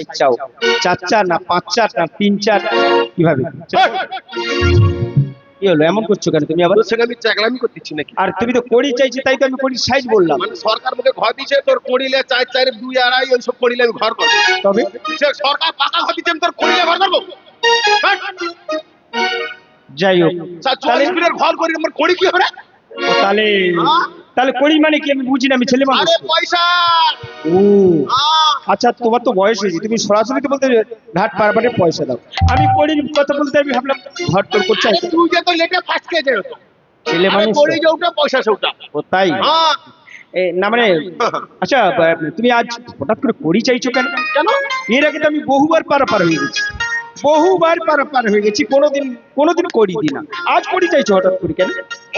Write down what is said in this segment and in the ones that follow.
Size চাও, 4 4 না 5 4 না 3 4 কিভাবে? কি হলো এমন করছো কেন তুমি? আবার সেটা আমি চাকলামি করতেছি নাকি? আর তুমি তো কড়ি চাইছি, তাই তো আমি কড়ির সাইজ বললাম। মানে সরকার মুখে ঘর দিছে তোর কড়িলে 4 4 2 2.5 ওইসব কড়িলে আমি ঘর করব। তবে সে সরকার পাকা ঘর দিছে আমি তোর কড়িলে ঘর করব? যাই হোক, 44 ফিটের ঘর করি আমার কড়ি কি হবে? তাহলে তাহলে কড়ি মানে কি আমি বুঝি না, আমি ছেলে মানুষ। আরে পয়সা। ও আচ্ছা, তোমার তো বয়স হয়েছে, তুমি সরাসরি তো বলতে ঘাট পারবারে পয়সা দাও। আমি কড়ির কথা বলতে আমি ভাবলাম ঘর তোর করছে। আরে তুই যে তো লেটে ফাটকে যাও তো ছেলে মানুষ কড়ি যেটা পয়সা সেটা। ও তাই? হ্যাঁ না মানে আচ্ছা, তুমি আজ হঠাৎ করে কড়ি চাইছো কেন? কেন? এর আগে তো আমি বহুবার পারাপার হয়ে গেছি, বহুবার পারাপার হয়ে গেছি, কোনোদিন কড়ি দিই না। আজ কড়ি চাইছো হঠাৎ করে কেন?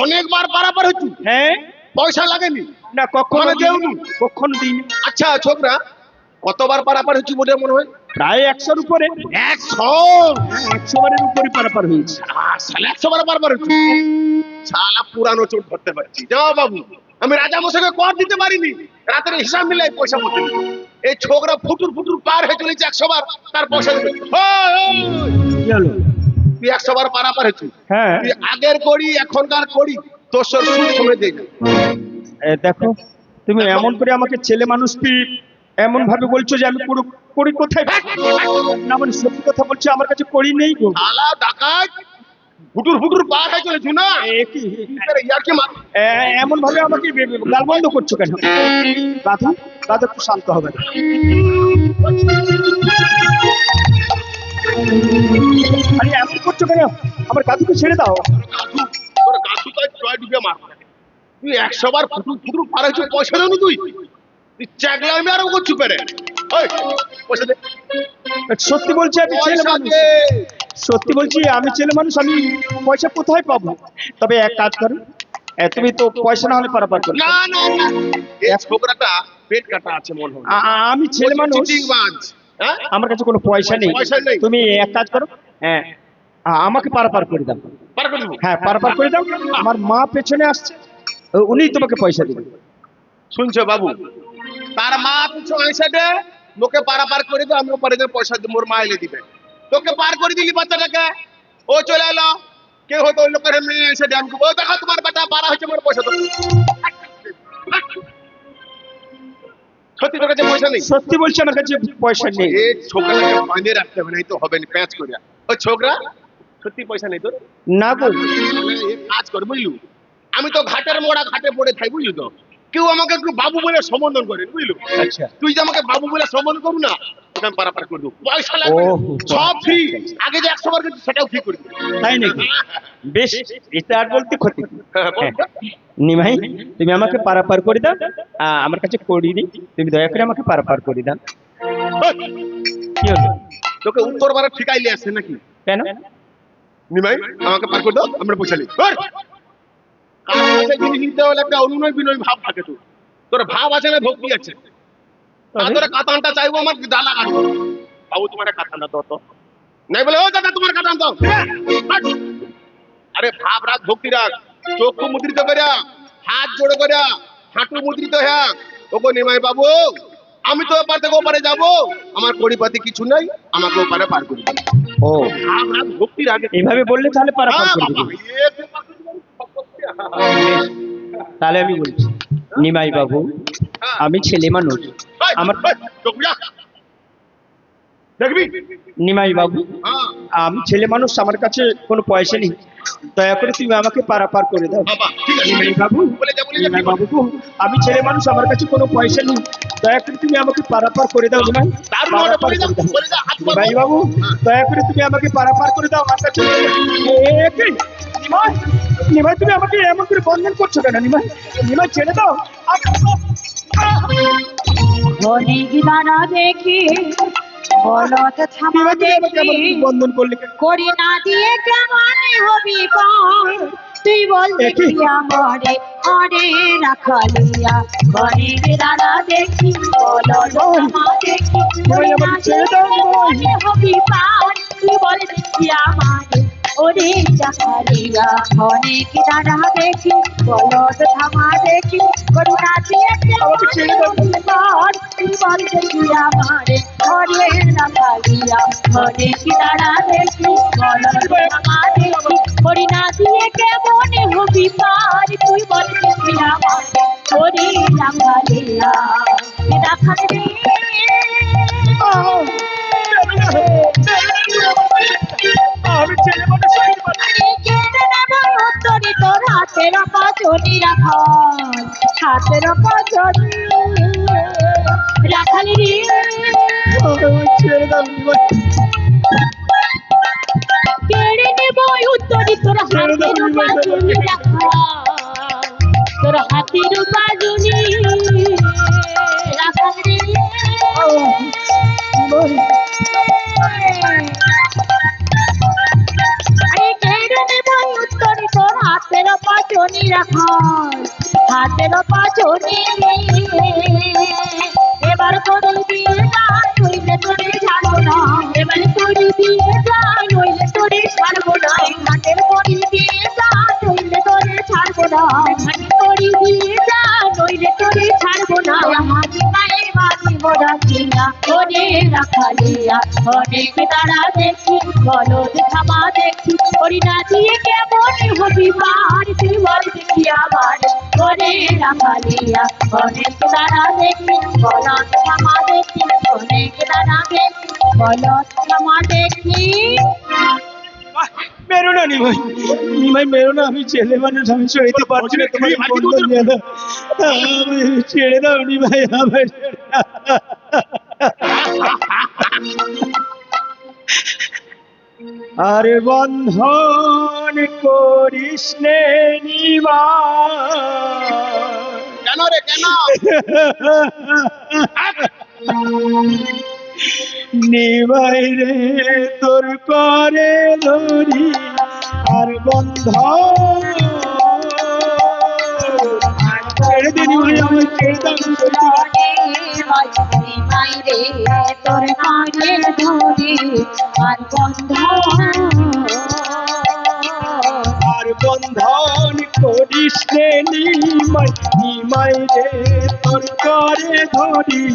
অনেকবার পারাপার হচ্ছি। হ্যাঁ, পয়সা লাগেনি না কখনো মানে দেওনি। কখনো দিইনি। আচ্ছা ছোকরা, কতবার পারাপার হচ্ছি বলে মনে হয়? প্রায় 100-র উপরে। 100? 100 বারের উপরে পারাপার হয়েছে। শালা 100 বার পারাপার হচ্ছি। শালা পুরানো চোট ধরতে পারছি। যাও বাবু, আমি রাজা মশাইকে কর দিতে পারিনি, রাতের হিসাব মিলাই পয়সা পড়তে। এই ছোকরা ফুটুর ফুটুর পার হয়ে চলেছে 100 বার, তার পয়সা দেবে। কি হলো? তুই 100 বার পারাপার হচ্ছি। হ্যাঁ, তুই আগের করি এখনকার করি তোর সুদ সময় দিয়ে যাবে। দেখো তুমি এমন করে আমাকে ছেলে মানুষ এমন ভাবে বলছো যে আমি পুরো কড়ি কোথায় পাবো? না মানে সত্যি কথা বলছি, আমার কাছে কড়ি নেই গো। শালা ডাকাত, ফুটুর ফুটুর পার হয়ে চলেছি না? ইয়ার কি মার? এমন ভাবে আমাকে গাল বন্ধ করছো কেন? দাদু দাদু একটু শান্ত হবে। আরে এমন করছো কেন? আমার দাদুকে ছেড়ে দাও। তোর গাছু তো জয় ডুবে মার। তুই 100 বার ফুটুর ফুটুর পার হয়েছিস, পয়সা দেবো তুই? তুই চাকলামি আরো করছু পেরে। ওই পয়সা দে। সত্যি বলছি আমি ছেলে পয়সা মানুষ, দে। সত্যি বলছি আমি ছেলে মানুষ, আমি পয়সা কোথায় পাবো? তবে এক কাজ করো, তুমি তো পয়সা না হলে পারাপার করো। না না না, এই ছোকরাটা পেট কাটা আছে মনে হয়। আমি ছেলে মানুষ, চিটিংবাজ। হ্যাঁ, আমার কাছে কোনো পয়সা নেই। পয়সা নেই। তুমি এক কাজ করো, হ্যাঁ আমাকে পারাপার করে দাও। পার করে দেবো। হ্যাঁ পারাপার করে দাও, আমার মা পেছনে আসছে, উনি তোমাকে পয়সা দেবেন। শুনছো বাবু, তার মা পিছু আইসা দে, লোকে পারাপার করে দে, আমিও পারে দে, পয়সা মোর মা এলে দিবে। তোকে পার করে দিলি বাচ্চাটাকে, ও চলে এলো, কে হয়তো ওই লোকের মেয়ে এসে ড্যাম ও দেখো তোমার বেটা পারা হয়েছে, মোর পয়সা দাও। সত্যি তোর কাছে পয়সা নেই? সত্যি বলছি আমার কাছে পয়সা নেই। এই ছোকরাকে বাঁধে রাখতে হবে, নাই তো হবে না, প্যাঁচ করিয়া। ওই ছোকরা, সত্যি পয়সা নেই তোর? না গো, মানে এক কাজ কর বুঝলু, আমি তো ঘাটের মোড়া ঘাটে পড়ে থাই বুঝলু, তো কেউ আমাকে একটু বাবু বলে সম্বোধন করে বুঝলু। আচ্ছা তুই যে আমাকে বাবু বলে সম্বোধন করু না, তোকে আমি পারাপার করে দেবো, পয়সা লাগবে না। সব ফ্রি, আগে যে 100 বার করছি সেটাও ফ্রি করে দেবো। তাই নাকি? বেশ, এটা আর বলতে ক্ষতি কি? বল। নিমাই তুমি আমাকে পারাপার করে দাও, আমার কাছে কড়ি নেই, তুমি দয়া করে আমাকে পারাপার করে দাও। কি হলো? তোকে উত্তর বারে ঠিকাইলে আসছে নাকি? কেন? নিমাই আমাকে পার করে দাও, আমরা পয়সা নেই। কার কাছে জিনিস নিতে হলে একটা অনুনয় বিনয় ভাব থাকে, তোর ভাব আছে না ভক্তি আছে? তারপরে কাতানটা চাইবো, আমার ডালা কাটবো, বাবু তোমার কাতানটা দাও তো। নাই বলে ও দাদা তোমার কাতান দাও। আরে ভাব রাখ, ভক্তি রাখ, চক্ষু মুদ্রিত করিয়া, হাত জোড়ে করিয়া, হাঁটু মুদ্রিত হ্যাঁ। ওগো নিমাই বাবু, আমি তো এপার থেকে ওপারে যাবো, আমার পরিপাতি কিছু নাই, আমাকে ওপারে পার করে দাও। ও ভাব রাখ, ভক্তি রাখ। এইভাবে বললে তাহলে পারাপার করে দেবো। তাহলে আমি বলছি, নিমাই বাবু আমি ছেলে মানুষ, আমার দেখবি নিমাই বাবু আমি ছেলে মানুষ, আমার কাছে কোনো পয়সা নেই, দয়া করে তুমি আমাকে পারাপার করে দাও। নিমাই বাবু, নিমাই বাবু গো, আমি ছেলে মানুষ, আমার কাছে কোনো পয়সা নেই, দয়া করে তুমি আমাকে পারাপার করে দাও। নিমাই পারাপার করে দাও। নিমাই বাবু দয়া করে তুমি আমাকে পারাপার করে দাও, আমার কাছে নিমাই, নিমাই তুমি আমাকে এমন করে বন্ধন করছো কেন? নিমাই, নিমাই ছেড়ে দাও। অনেক দানা দেখি বলদ থামা দেখি, বন্ধন করলে করি না দিয়ে কেমন হবি পার, তুই বল দেখি আমারে অরে রাখালিয়া। অনেক দানা দেখি বলদ থামা দেখি, করি না দিয়ে কেমন হবি পার, তুই বল দেখি আমারে ওরে রাখালিয়া। অনেক দানা দেখি বলদ থামা দেখি, করি না দিয়ে কেমন হবি পার, তুই বল দেখি আমারে অরে অনেক তারা দেখি বলো ক্ষমা দেখি করি না দিয়ে কেমন হবি পার তুই বল দেখি আমার করি রাখালিয়া রাখালি আমি ছেলে মানুষ হইতে পারি না। উত্তরি তোর হাতের পাচনি রাখাল হাতের পাচনি রাখালি ছেড়ে দাও নিমাই। কেড়ে নেব উত্তরি তোর হাতের পাচনি রাখাল তোর হাতের পাচনি রাখালি হাতের পাচনি রাখাল হাতের পাচনি এবার করে দিয়ে যা নইলে তোরে ছাড়বো না এবার করে দিয়ে যা নইলে তোরে ছাড়বো না হাতের করে দিয়ে যা নইলে তোরে ছাড়বো না হাতের করে দিয়ে যা নইলে তোরে ছাড়বো না হাতি পায়ে বাঁধি মোরা কিনা ওরে রাখালিয়া অনেক তারা দেখি বলদ থামা দেখি ওরি না দিয়ে কেমন হবি পার তুই বল দেখি আমার ওরে রাখালিয়া অনেক তারা দেখি বলদ থামা দেখি অনেক তারা দেখি বলদ থামা দেখি মেরো না নিমাই, নিমাই মেরো না, আমি ছেলে মানুষ, আমি সইতে পারছি না তোমাকে বন্ধ দিয়ে দাও। আমি ছেড়ে দাও নিমাই, আমার আরে বন্ধন করিস নে নিমাই। কেন রে কেন? নিমাই রে তোর করে ধরি আর বন্ধ ছেড়ে দে নিমাই, আমার ছেড়ে দাও, আমি সইতে পারছি না। মাইরে তোর কানে ধরি আর বন্ধ আর বন্ধন করিস রে নিমাই, নিমাই রে তোর করে ধরি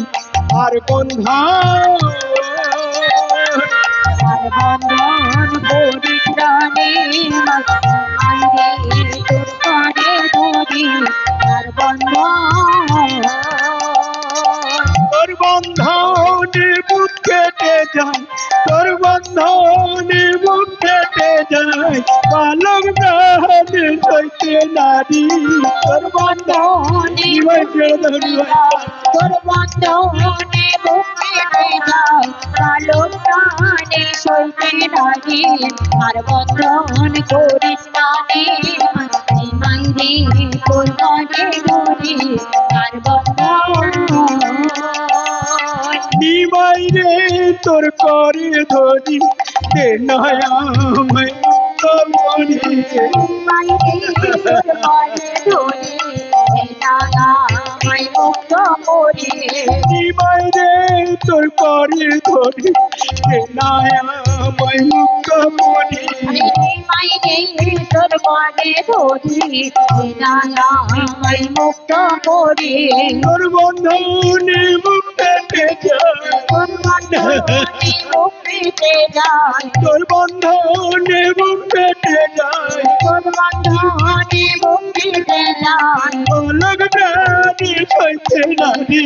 আর বন্ধন আর বন্ধন করিস রানী মাইরে তোর কানে ধরি আর বন্ধন তোর বন্ধনে বুক কেটে যায়, তোর বন্ধনে বুক কেটে যায়, বালক প্রাণে সইতে নারী তোর বন্ধন নিমাই ছেড়ে দাও নিমাই। তোর বন্ধনে বুকে যায় কালো প্রাণে সইতে নাহি আর বন্ধন করিস নানি মাইরে তোর কানে ধরি আর বন্ধন নিমাই রে তোর করে ধরি দে নয়া আমায় মনি মাইরে তোর কানে ধরি না মাই মুক্ত করি নিমাই রে তোর করে ধরি দে নয়া আমায় মুক্ত মনি মাইরে তোর কানে ধরি না মাই মুক্ত করি তোর বন্ধনে মুখ কেটে যায়, তোর বন্ধনে মুক্তিতে যায় তোর বন্ধনে মুখ কেটে যায়, তোর বন্ধনে মুক্তিতে যায় বালক প্রাণে সইতে নারী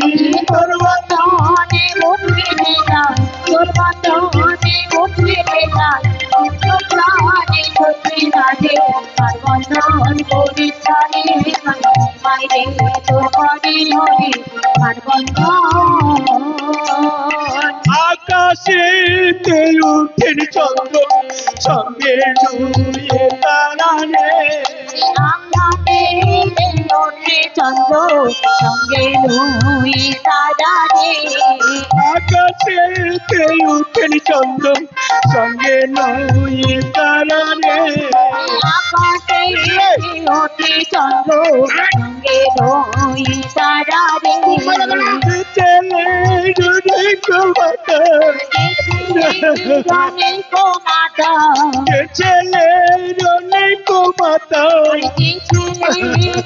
তোর বন্ধনে মুক্তিতে যায় তোর বন্ধনে মুক্তিতে যায় তোর প্রাণে সত্যি রাধে আর বন্ধন করিস রানী মাইরে তোর কানে ধরি আর বন্ধন আকাশেতে উঠেন চন্দ্র সঙ্গে জুড়িয়ে তারানে আকাশে লোটে চন্দ্র সঙ্গে লুই তারারে আকাশেতে উঠেন চন্দ্র সঙ্গে নই তারানে আকাশে লোটে চন্দ্র সঙ্গে লুই তারারে ছেলে যদি কুমাতা জানে কো মাতা ছেলে রনে কুমাতা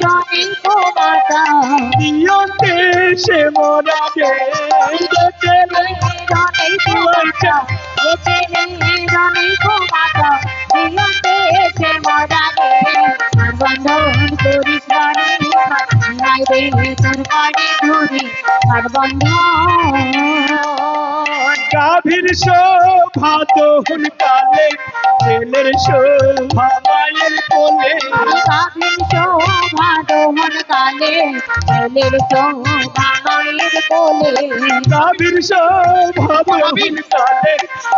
জানে কো মাতা দিয়তে সে মরা গে ছেলে জানে কো মাতা বন্ধন গাভীর শোভা দোহন কালে ছেলের শোভা মায়ের কোলে গাভীর শোভা দোহন কালে ছেলের শোভা মায়ের কোলে গাভীর শোভা দোহন কালে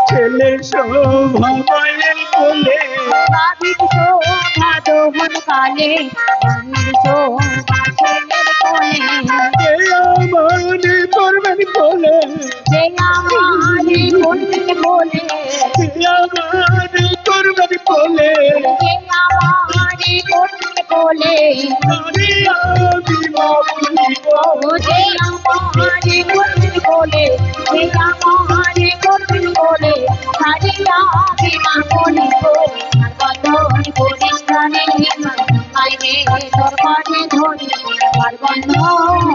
ছেলের শোভা মায়ের কোলে গাভীর শোভা দোহন কালে মায়ের শোভা ছেলের কোলে কে আমারে করবেন কোলে যে আমারে করবেন কোলে কে আমারে করবেন কোলে যে আমারে করবেন কোলে আমি বাবুলিব ও যে আমারে করবেন কোলে যে আমারে করবেন কোলে সারিয়া বিমা বলিব আর বন্ধন করিস প্রাণে আইরে তোর পানে ধরি আর বন্ধন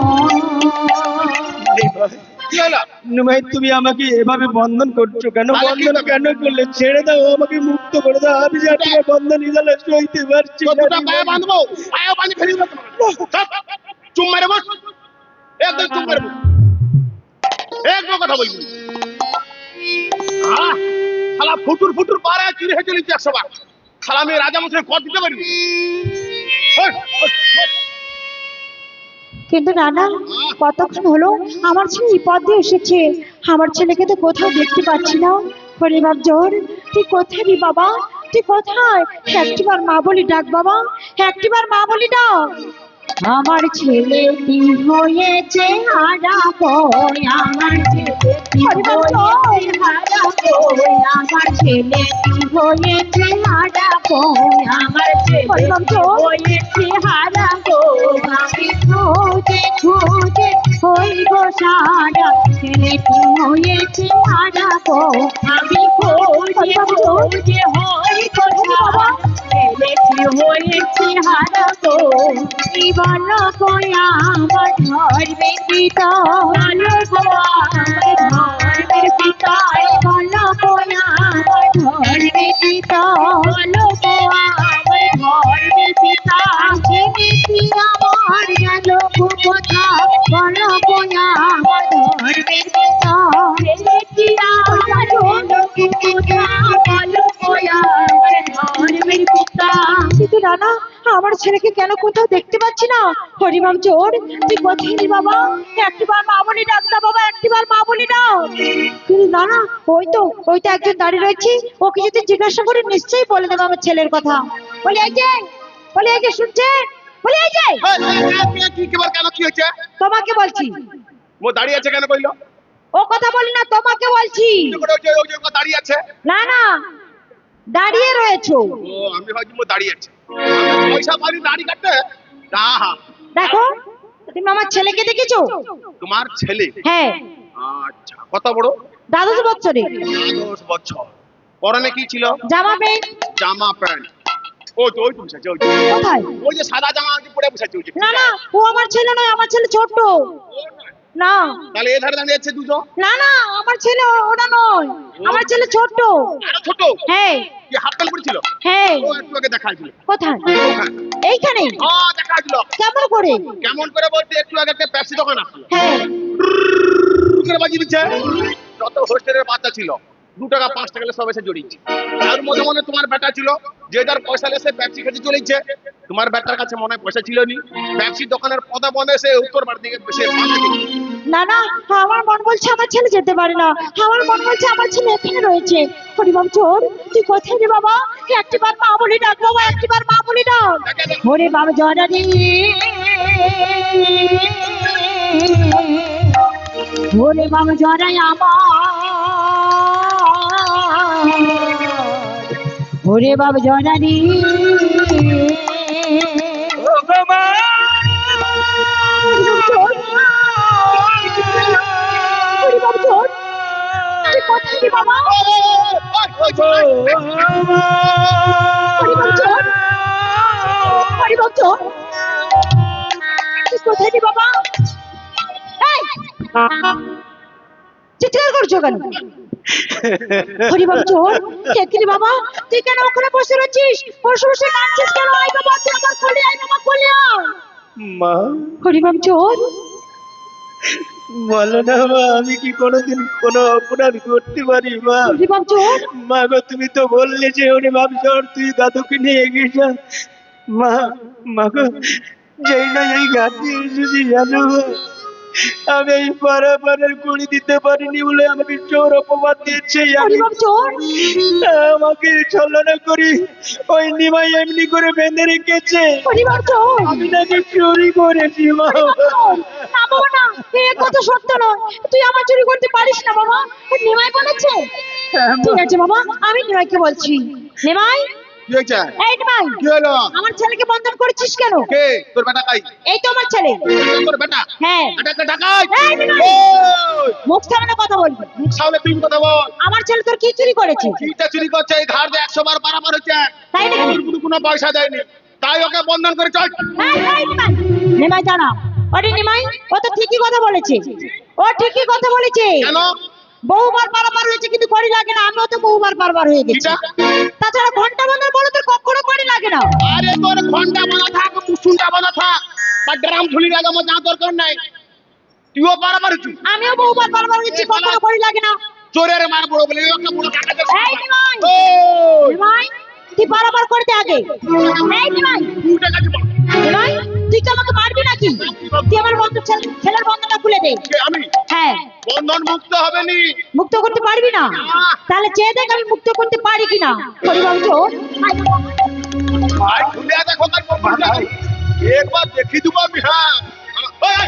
কি হলো নুমাই তুমি আমাকে এভাবে বন্ধন করছো কেন? বন্ধন কেন করলে? ছেড়ে দাও, আমাকে মুক্ত করে দাও। আমি জানি না বন্ধন ইজালে সইতে পারছি তো না। দুটো পায়ে বাঁধবো, পায়ে বাঁধি ফেলে দেবো চুম মেরে বস, একদম চুম মেরে বস, একদম কথা বলবি শালা ফুটুর ফুটুর পারে চুরি হয়ে চলেছি 100 বার। শালা আমি রাজা মশাই কর দিতে পারবি? ওই, ওই, ওই। কিন্তু নানা কতক্ষণ হলো আমার ছেলে এই পথ দিয়ে এসেছে, আমার ছেলেকে তো কোথাও দেখতে পাচ্ছি না। হরে বাপ জোর, তুই কোথায় রে বাবা, তুই কোথায়? একটিবার মা বলি ডাক বাবা, একটিবার মা বলি ডাক। আমার ছেলেটি হয়েছে হারাবো, আমার ছেলেটি হয়েছে হারাবো, আমার ছেলেটি হয়েছে হারাবো, আমার ছেলেটি হয়েছে হারাবো, আমি খুঁজে খুঁজে হইব সারা, ছেলেটি হয়েছে হারাবো, আমি খুঁজে খুঁজে হইব সারা, ছেলেটি হয়েছে হারাবো। বলো কোয়া আমার ধর্মের পিতা, বলো কোয়া আমার ধর্মের পিতা, বলো কোয়া আমার ধর্মের পিতা, বলো কোয়া আমার ধর্মের পিতা, ছেলেটি আমার গেল কোথা, বলো কোয়া আমার ধর্মের পিতা, ছেলেটি আমার গেল কোথা, বলো কোয়া আমার ধর্মের পিতা। কিন্তু নানা আমার ছেলেকে কেন কোথাও দেখতে পাচ্ছি না? হরিবাম চোর, তুই কোথায় রে বাবা? একটিবার মা বলি ডাক দাও বাবা, একটিবার মা বলি দাও। কিন্তু নানা ওই তো একজন দাঁড়িয়ে রয়েছে, ওকে যদি জিজ্ঞাসা করি নিশ্চয়ই বলে দেবো আমার ছেলের কথা। বলি এই যে শুনছে, বলি এই যে কি কেবল কেন কি হয়েছে? তোমাকে বলছি। ও দাঁড়িয়ে আছে কেন কইলো? ও কথা বলি না, তোমাকে বলছি। ওই যে দাঁড়িয়ে আছে। না না, দাঁড়িয়ে রয়েছো। ও আমি ভাবছি ও দাঁড়িয়ে আছে। পয়সা পানি দাড়ি কাটতে। হ্যাঁ দেখো তুমি আমার ছেলেকে দেখেছো? তোমার ছেলে? হ্যাঁ। আচ্ছা কত বড়? 12 বছরে। 12 বছর। পরনে কি ছিল? জামা প্যান্ট। জামা প্যান্ট। ওই তো বসেছে ওই তো। কোথায়? ওই যে সাদা জামা পরে বসেছে ওই যে। না না, ও আমার ছেলে নয়, আমার ছেলে ছোট। না তাহলে এ ধারে দাঁড়িয়ে আছে দুটো। না না, আমার ছেলে ওটা নয়, আমার ছেলে ছোট। আরো ছোট? হ্যাঁ কি হাফ প্যান্ট পরেছিল? হ্যাঁ। ও একটু আগে দেখাইছিল। কোথায়? ওখানে। এইখানে। দেখাইছিল। কেমন করে? কেমন করে বলতে একটু আগে একটা পেপসি দোকান আসলো। হ্যাঁ। করে বাজিয়ে দিচ্ছে। যত হোস্টেলের বাচ্চা ছিল 2 টাকা 5 টাকা সব এসে জড়িয়েছে। আর মনে তোমার বেটা ছিল যে যার পয়সা লেসে পেপসি খেতে চলেছে। তোমার বেটার কাছে মনে হয় পয়সা ছিল নি, পেপসি দোকানের পদা বন্ধে সে উত্তর বার দিকে সে বাঁধে দিল। না না, আমার মন বলছে আমার ছেলে যেতে পারে না, আমার মন বলছে আমার ছেলে এখানে রয়েছে। হরিবাম চোর, তুই কোথায় রে বাবা? একটিবার মা বলি ডাক বাবা, একটিবার মা বলি ডাক। ওরে বাবা জরানি, ওরে বাবা জরাই আমার, ওরে বাবা জরানি, ও বাবা হরিবাম চোর, তুই কোথায় রে বাবা? হরিবাম চোর, হরিবাম চোর, তুই কোথায় রে বাবা? এই, চিৎকার করছো কেন? হরিবাম চোর, কে রে বাবা? তুই কেন ওখানে বসে রয়েছিস? বসে বসে কাঁদছিস কেন? আয় বাবা, তুই আমার কোলে আয় বাবা, কোলে আয়। মা, হরিবাম চোর, বলো না মা, আমি কি কোনোদিন কোনো অপরাধ করতে পারি মা? হরিবাম চোর মা গো, তুমি তো বললে যে উনি ভাবছর তুই দাদুকে নিয়ে গিয়েছ। মা, মা গো, যেই না এই ঘাটে এসেছি জানো মা, আমি এই পারাপারের কুড়ি দিতে পারিনি বলে আমাকে চোর অপবাদ দিয়েছে। হরিবাম চোর আমাকে ছলনা করি ওই নিমাই এমনি করে বেঁধে রেখেছে। হরিবাম চোর আমি নাকি চুরি করেছি মা। না বাবা না, এ কথা সত্য নয়। তুই আমার চুরি করতে পারিস না বাবা, নিমাই বলেছে। ঠিক আছে বাবা, আমি নিমাইকে বলছি। নিমাই, কি হয়েছে? এই নিমাই, কি হলো? আমার ছেলেকে বন্ধন করেছিস কেন? কে তোর বেটা? কাই এই তো আমার ছেলে। তোর বেটা? হ্যাঁ। এটাকে ডাকাই। এই নিমাই, মুখ সামনে কথা বলবি। মুখ সামনে তুই কথা বল। আমার ছেলে তোর কি চুরি করেছে? কিটা চুরি করছে? এই ধার দিয়ে 100 বার পারাপার হচ্ছে, তাই নাকি? তোর কোনো পয়সা দেয়নি, তাই ওকে বন্ধন করে চল। এই নিমাই, নিমাই দাঁড়া। ওরে নিমাই, ও তো ঠিকই কথা বলেছে। ও ঠিকই কথা বলেছে। কেন? বহুবার পারাপার হয়েছে কিন্তু কড়ি লাগে না। আমিও তো বহুবার পারাপার হয়ে গেছি। কিটা? তাছাড়া ঘন্টা বন্ধন বলে তোর কখনো কড়ি লাগে না। আরে তোর ঘন্টা বাঁধা থাক, মুসুনটা বাঁধা থাক, বা ড্রাম ঝুলি লাগে, আমার যা দরকার নাই। তুইও পারাপার হচ্ছিস। আমিও বহুবার পারাপার হয়েছি, কখনো কড়ি লাগে না। চোরের মার বড় বলে ওকে বড় টাকা এই নিমাই, ওই নিমাই, তুই পারাপার করতে আগে। এই নিমাই, 2 টাকা দিব। নিমাই, তুই কি আমাকে মারবি নাকি? তুই আমার বন্ধু ছেলের বন্ধনটা খুলে দে। কে আমি? হ্যাঁ। বন্ধন মুক্ত হবে নি। মুক্ত করতে পারবি না? তাহলে চেয়ে দেখ আমি মুক্ত করতে পারি কিনা। হরিবাম চোর, ভাই খুলে দেখো তার বন্ধনটা। একবার দেখি দেবো আমি। হ্যাঁ ওই, ওই।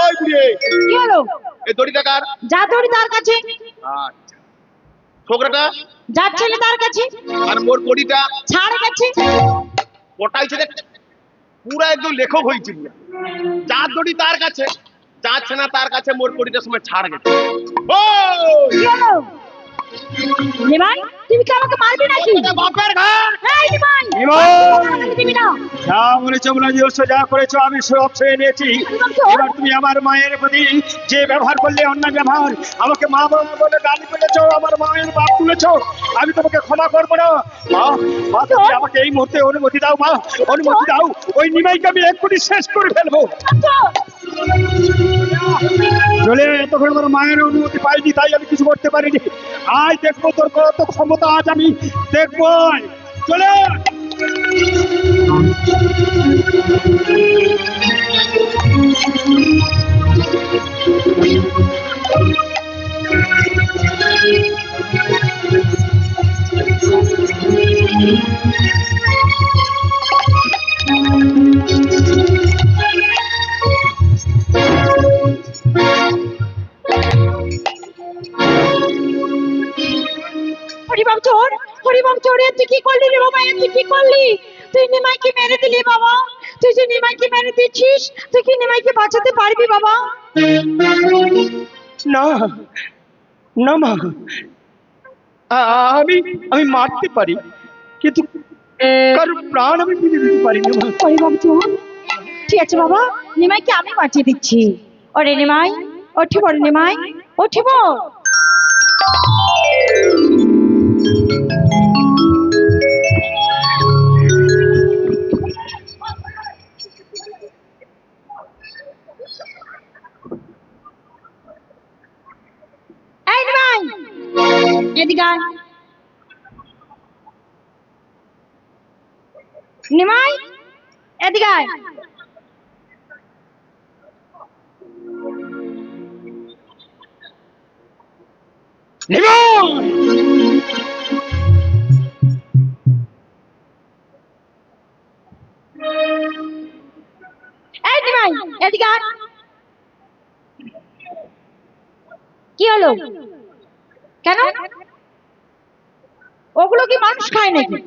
ওই বুড়ি, কি হলো? এই দড়ি টাকার। যা দড়ি তার কাছে, আচ্ছা, ছোকরাটা যার ছেলে তার কাছে, আর মোর কোড়িটা ছাড় গেছে। পটাইছে দেখ, পুরা একদম লেখক হয়েছে পুরা। যার দড়ি তার কাছে, যাচ্ছে না তার কাছে, মোর কোড়িটার সময় ছাড় গেছে। ওই কি হলো? নিমাই, তুমি কি আমাকে মারবি নাকি? তোদের বাপের ঘর। এই নিমাই, নিমাই! আমাকে দিবি না। যা বলেছো বলে দিয়েছো, যা করেছো আমি সব সয়ে নিয়েছি। এবার তুমি আমার মায়ের প্রতি যে ব্যবহার করলে, অন্যায় ব্যবহার, আমাকে মা বাবা বলে গালি করেছো, আমার মায়ের বাপ তুলেছো, আমি তোমাকে ক্ষমা করবো না। মা, মা তুমি আমাকে এই মুহূর্তে অনুমতি দাও মা, অনুমতি দাও। ওই নিমাইকে আমি এক্ষুনি শেষ করে ফেলবো। চলে তখন আমার মায়ের অনুমতি পাইনি, তাই আমি কিছু করতে পারিনি। আজ দেখবো তোর কত ক্ষমতা, আজ আমি দেখবো। চলে হরিবাম চোর, হরিবাম চোর, এ তুই কি করলি রে বাবা? এ তুই কি করলি? তুই নিমাইকে মেরে দিলি বাবা। তুই যে নিমাইকে মেরে দিচ্ছিস, তুই কি নিমাইকে বাঁচাতে পারবি বাবা? না, না মা, আমি আমি মারতে পারি, কিন্তু কারোর প্রাণ আমি ফিরে দিতে পারি না মা। হরিবাম চোর, ঠিক আছে বাবা, নিমাইকে আমি বাঁচিয়ে দিচ্ছি। ওরে নিমাই, ওঠে বল নিমাই, ওঠে বল। এই নিমাই, এদিকে আয়। নিমাই, এদিকে আয়। এই নিমাই, এদিকে আয়। কি হলো? কেন? ওগুলো কি মানুষ খায় নাকি?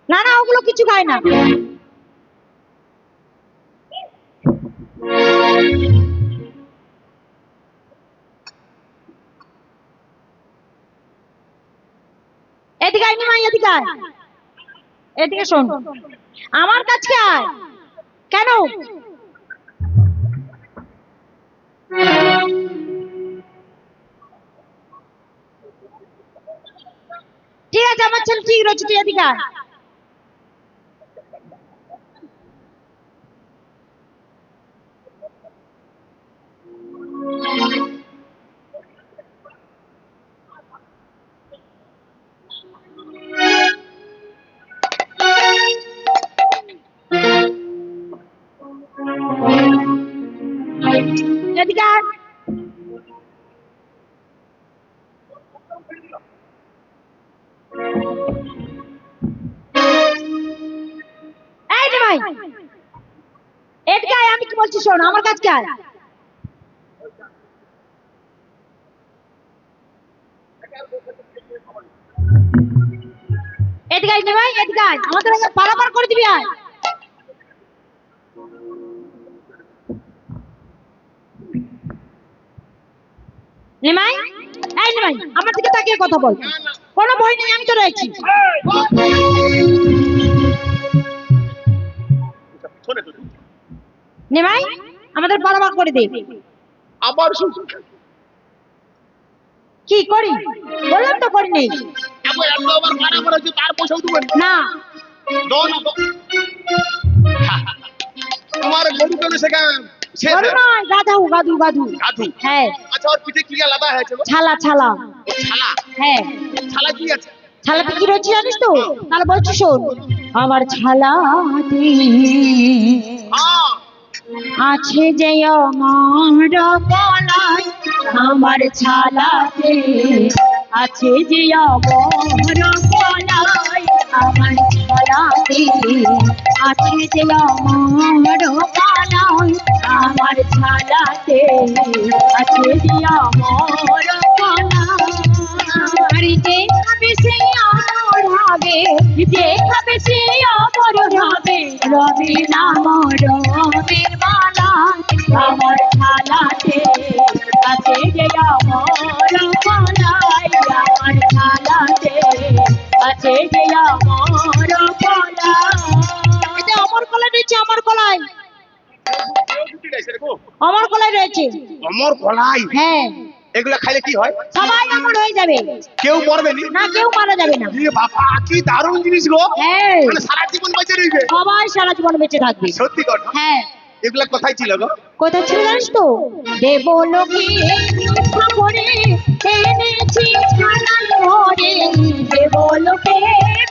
না না, ওগুলো কিছু খায় না। এদিকে আয় নিমাই, এদিকে আয়। এদিকে শোন, আমার কাছে আয়। কেন? ঠিক আছে, আমার ছেলে ঠিক রয়েছে, তুই এদিকে আয়। এদিকে আয়। এই রে ভাই, এদিকে আয়, আমি কি বলছি শোন, আমার কাছে আয়। এদিকে আয় নে ভাই, এদিকে আয়, আমাদের আগে পারাপার করে দিবি, আয়। নিমাই, এই নিমাই, আমার দিকে তাকিয়ে কথা বল। কোনো ভয় নেই, আমি তো রয়েছি। শোনে তো নিমাই, আমাদের পারাপার করে দে। আবার শুন, কি করি বললাম তো, করি নেই। আবার ভাড়া করে হচ্ছে, তার পয়সাও দেবেন না, তোমার গরু কেন সেখান শেষ গরু নয়, গাধু গাধু গাধু। সাধু। হ্যাঁ, আচ্ছা, ওর পিঠে কি লাদা হয়েছে গো? ছালা ছালা। ছালা। হ্যাঁ, ছালা কি আছে? ছালাতে কি রয়েছে জানিস তো? তাহলে বলছি শোন, আমার ছালাতে হ্যাঁ, আছে যে আমার গলায়, আমার ছালাতে আছে যে আমার গলায়, আমার ছালাতে আছে যে আমার গলায়, আমার ছালাতে আছে যে আমার গলায়। যে খাবে সে অমর হবে, যে খাবে সে অমর হবে, রবে নাম রবের মালা, আমার ছালাতে আছে যে আমার গলায়, আমার ছালাতে আছে যে আমার গলায়। এটা আমার গলায় রয়েছে, আমার গলায়, আমার গলায় রয়েছে। অমর কলাই। হ্যাঁ, এগুলা খাইলে কি হয়? সবাই আমার হয়ে যাবে, কেউ মরবে নি? না কেউ মারা যাবে না। এ বাবা, কি দারুণ জিনিস গো। হ্যাঁ, মানে সারা জীবন বেঁচে রইবে। সবাই সারা জীবন বেঁচে থাকবে। সত্যি কথা। হ্যাঁ, এগুলা কোথায় ছিল গো? কোথায় ছিল জানিস তো? দেবলোকে ভিক্ষা করে এনেছি ছানার ঘরে, দেবলোকে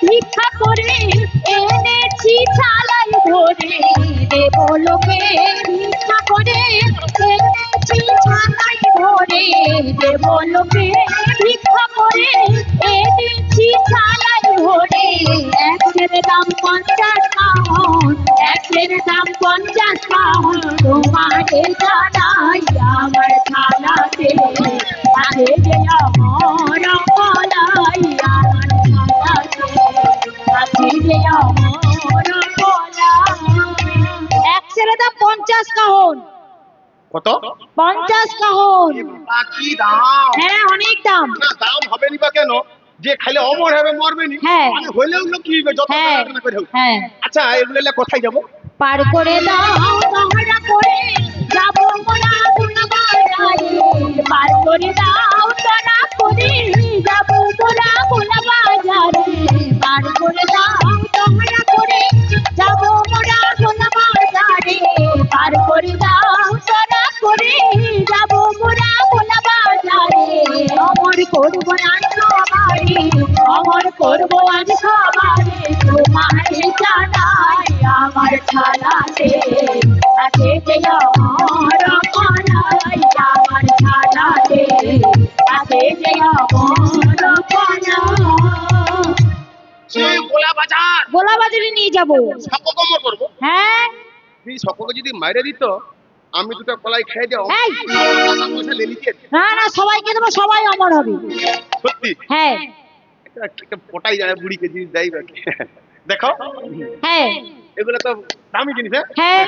ভিক্ষা করে এনেছি ছালাই ধরে, দেবলোকে ভিক্ষা করে এনেছি ছালাই ধরে, দেবলোকে ভিক্ষা করে এনেছি ছালাই ধরে। একের দাম 50 পাউন্ড, একের দাম 50 পাউন্ড, তোমাকে জানাই আমার ছালাতে আছে যে আমার গলায়, আমার ছালাতে আছে যে আমার গলায়। এক ছেলে দাম 50 কাহন, কত? 50 কাহন। এ বাবা, কি দাম। হ্যাঁ, অনেক দাম। না, দাম হবে নি বা কেন? যে খাইলে অমর হবে, মরবে নি। হ্যাঁ। মানে হইলেও লোক কি হইবে, যত হ্যাঁ, টাকা করে হোক। হ্যাঁ। আচ্ছা, এগুলা কোথায় যাবো? পার করে দাও তোমরা করে যাবো মোরা বাজারে, পার করে দাও তোরা করে যাবো মোরা বাজারে, পার করে দাও তোমরা করে যাবো মোরা বাজারে, পার করে দাও তোরা করে যাবো মোরা বাজারে। অমর করবো না সবাই, অমর করবো আজ সবাই, তোমারে জানাই আমার ছালাতে আছে যে আমার গলায়, আমার ছালাতে আছে যে আমার গলায়। সেই গোলা বাজার গোলা বাজারে নিয়ে যাবো। সককমর করবো। হ্যাঁ, এই সককে যদি মাইরে দিত, আমি দুটো কলাই খেয়ে যাও, এই, টাকা পয়সা লে নিতে। না না, সবাইকে দেবো, সবাই অমর হবে। সত্যি হ্যাঁ, একটা পটাই যায় বুড়িকে জিনিস দেয় বা কি। দেখো, হ্যাঁ, এগুলো তো দামি জিনিস। হ্যাঁ।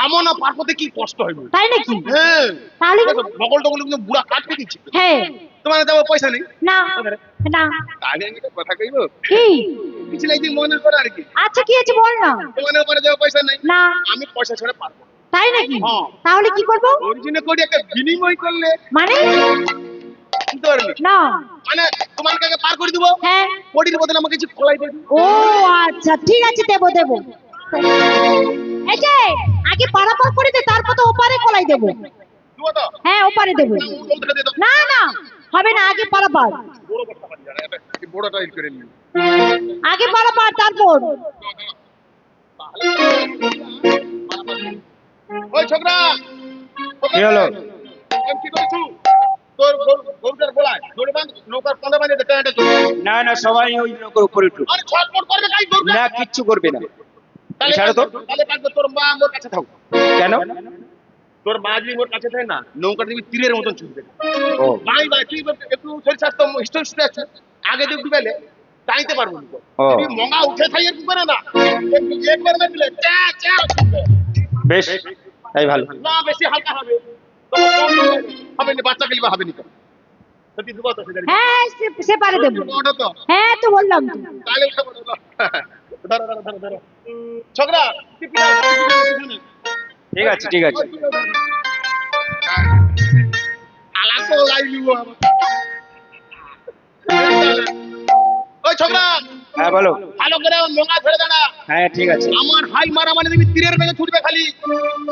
আমন আর পার করতে কি কষ্ট হয় গো। তাই নাকি? হ্যাঁ, তাহলে বগল টগল কিন্তু বুড়া কাটতে দিচ্ছে। হ্যাঁ, তোমার দেবো পয়সা নেই। না না, তাহলে আমি তো কথা কইবো, কি কিছু নাই তুই মনে করে আর কি আচ্ছা কি আছে বল না। মনে করে দেওয়া পয়সা নাই না আমি পয়সা ছাড়া পারবো না। তাই নাকি? হ্যাঁ। তাহলে কি করব? অরিজিনে কোটি একটা বিনিময় করলে মানে বুঝতে পারলি না। মানে তোমার কাছে পার করে দিবো হ্যাঁ। কোটির বদলে আমাকে কিছু কলাই দেবে ও আচ্ছা ঠিক আছে, দেবো দেবো। এই যে আগে পারাপার করে দে, তারপর তো ওপারে কলাই দেবো। দিবো তো হ্যাঁ ওপারে দেবো। না, উল্টোটা দিয়ে দাও। না না হবে না, আগে পারাপার। বড় করতে পারি না, এই বড়টা ই করে নিই আগে পারাপার তারপর। ওই ছোকরা কি হলো? কি করছু তোর গরুটার গোলায় দড়ি বাঁধ নৌকার কাঁধে বাঁধে টাটা চল না না, সবাই ওই নৌকার উপরে উঠো। আরে ছটফট করবে কাই গরুটা না, কিচ্ছু করবে না। তাহলে ছাড়ো তো। তাহলে কাটবে তোর মা মোর কাছে থাক কেন? তোর মা যদি মোর কাছে থাকে না নৌকা দিবি তীরের মতন ছুটবে ও ভাই ভাই তুই একটু শরীর স্বাস্থ্য হিস্টোরি আছে আগে দিয়ে ডুবেলে চাইতে পারবো না ও। যদি মঙ্গা উঠে থাইয়ে কি করে না একবার মেরে চা চা ছুটবে। বেশ, তাই ভালো। না বেশি হালকা হবে তো কম হবে না বাচ্চা খেলবে হবে না তো তুই দুটো তো সেটা হ্যাঁ সে পারে দেবো। ওটা তো হ্যাঁ তো বললাম তো। তাহলে খাবো না ধরো ধরো ধরো ধরো ছোকরা টিপি দাও, টিপি দাও। ঠিক আছে ঠিক আছে। আলা তো লাইলিও ওই ছোকরা হ্যাঁ বলো। ভালো করে মঙ্গা ধরে দাঁড়া হ্যাঁ ঠিক আছে। আমার হাই মারা মানে তুমি তীরের বেগে ছুটবে খালি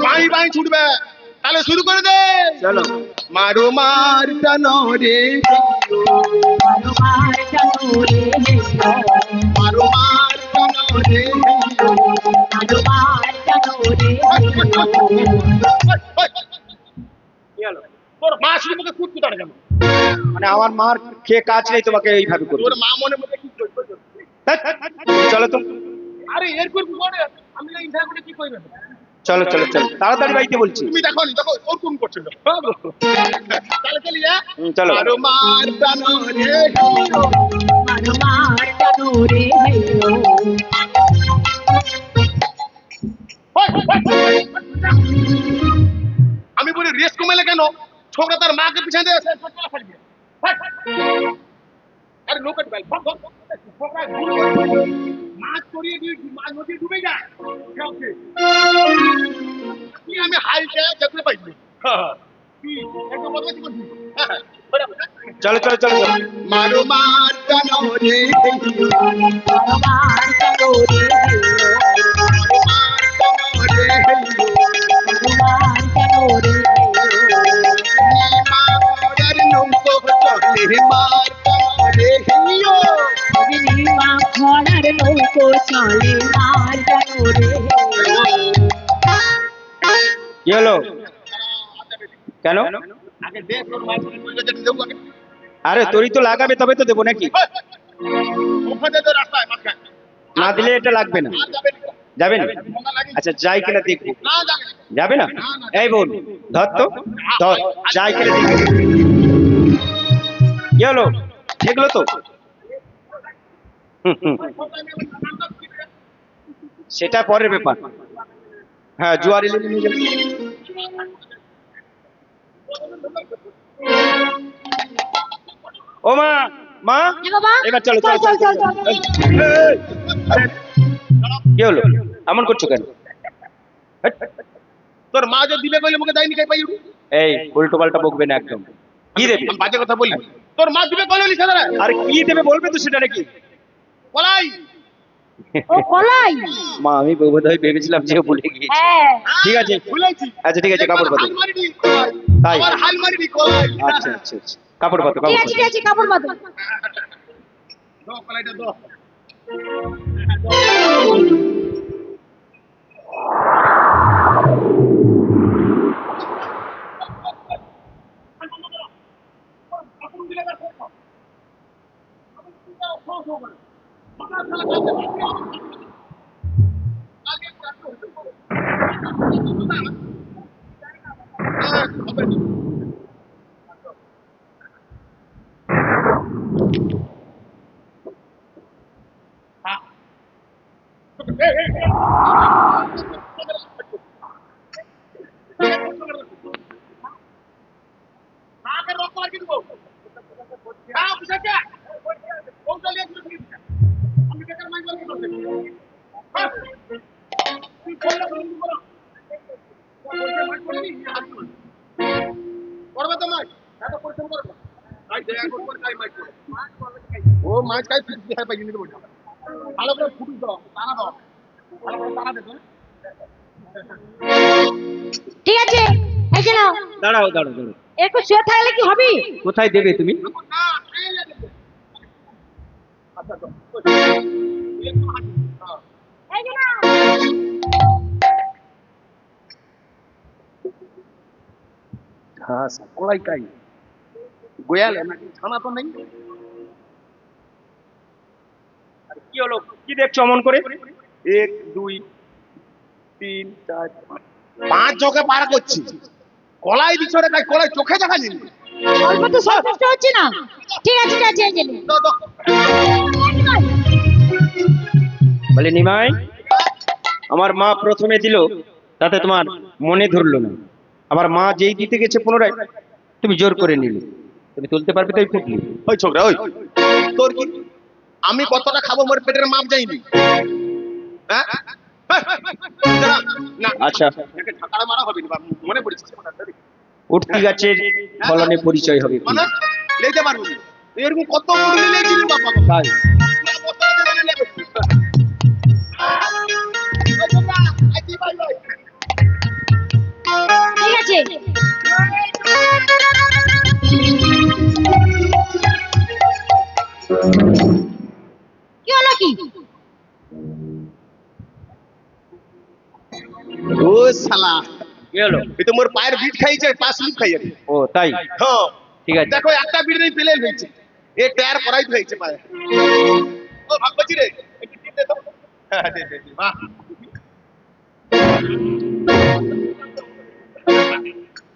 বাই বাই ছুটবে তাহলে শুরু করে দে চলো। মারো মার টানো রে মারো মার টানো রে হেলো, মারো মার টানো রে মারো মার টানো রে হেলো। কি হলো? তোর মা শুধু মুখে কুটকু তাড়ে কেন মানে আমার মার খেয়ে কাজ নেই, তোমাকে এইভাবে করবো? তোর মা মনে মনে কি করবে ধ্যাৎ, চলো তো। আরে এর করবি করে আমি না ইন্টার করে কি কইবে চলো চলো চলো, তাড়াতাড়ি বাড়িতে বলছি। তুমি দেখো দেখো ওর কোন করছিল তাহলে চলি হ্যাঁ চলো। মারো মার টানো রে মারো মার টানো রে হেলো। আমি বলি রেস কমেলে কেন ছোকরা তার মাকে পিছনে দিয়ে আরে লোকের বেল ছোকরা মাছ করিয়ে দিয়ে মাছ নদী ডুবে যায় আমি হাইটা দেখতে পাইনি একটু বদমাইশি করছিস চলো চলো চলো চলো। মারো মার টানো রে মারো মার টানো রে হেলো, মার টানো রে মারো মার টানো রে হেলো। মার নৌকো চলে মার টানো রে হিও নীলিমা খরার নৌকো চলে মার টানো রে হেলো। কি হলো? কেন? আগে দে তোর মাছ দেবো আগে আরে তোরই তো লাগাবে, তবে তো দেবো নাকি? ওখানে তো রাস্তায় মাঝখানে না দিলে এটা লাগবে না। আর যাবে না যাবে না? মঙ্গা লাগে আচ্ছা যাই কিনা দেখবো। না যাবে না। যাবে না? এই বোন ধর তো, ধর, যাই কিনা দেখবো। কি হলো? দেখলো তো? সেটা পরের ব্যাপার। হ্যাঁ জুয়ারি লেগে নিয়ে যাবে। ও মা, মা এ বাবা, এবার চলো চল চল চল চল। এই, কি হলো? এমন করছো কেন? তোর মা যে দিবে কইলে মুখে দেয়নি খাই পাই উঠু এই উল্টো পাল্টা বকবে না একদম। কি দেবে? আমি বাজে কথা বলি তোর মা দিবে কইলে লিখে দাঁড়া আর কি দেবে বলবে তো সেটা নাকি? বলাই ও কলাই। মা আমি বোধ হয় ভেবেছিলাম যে ভুলে গিয়েছি। হ্যাঁ ঠিক আছে ভুলেছি আচ্ছা ঠিক আছে, কাপড় পাতো। তাই? আমার হাল মারিনি কলাই আচ্ছা আচ্ছা আচ্ছা, কাপড় পাতো ঠিক কাপড় আছে পাতো। ঠিক আছে, কাপড় বাঁধো। দো কলাইটা দো আমি ও মাছ খাই ফিফটি খাই পাই কিন্তু বলছে ভালো করে ফুটুস দাও তারা দাও ভালো করে তারা দেবে ঠিক আছে এই যে নাও দাঁড়াও দাঁড়াও দাঁড়াও, একটু শুয়ে থাকলে কি হবে? কোথায় দেবে তুমি? আচ্ছা তো এই যে নাও ঘাস কলাই খাই গোয়ালে নাকি ছানা তো নেই আর কি হলো, কি দেখছো অমন করে? 1 2 3 4 5 জগে পার করছি কলাই দিছো রে খাই কলাই চোখে দেখা যায়নি অল্প তো সন্তুষ্ট হচ্ছে না। ঠিক আছে ঠিক আছে এই যে নাও। দাও দাও বলে নিমাই, আমার মা প্রথমে দিল, তাতে তোমার মনে ধরলো না, আবার মা যেই দিতে গেছে পুনরায় তুমি জোর করে নিলে, তুমি তুলতে পারবে তাই ফুটলি। ওই ছোকরা ওই তোর কি আমি কতটা খাবো মোর পেটের মাপ যায়নি হ্যাঁ দাঁড়া, না আচ্ছা, একে ঠাকারা মারা হবে না বাপ, মনে পড়েছে উঠতি গাছের ফলনে পরিচয় হবে কি? মানে লেতে পারবো না। এরকম কত মুড়ি লেছিলি বাবা তাই না বতরা দেবে না লেবে ওই ছোকরা আইতি বাই বাই ঠিক আছে কি হলো কি? ও শালা কি হলো? এই তো মোর পায়ের বিট খাইছে পা স্লিপ খাইছে ও তাই, হ্যাঁ ঠিক আছে। দেখো একটা বিট নেই পেলে হয়েছে এ টায়ার পরাই হয়েছে পায়ে ও ভাগবছি রে একটু টিপ দে তো হ্যাঁ দে দে বাহ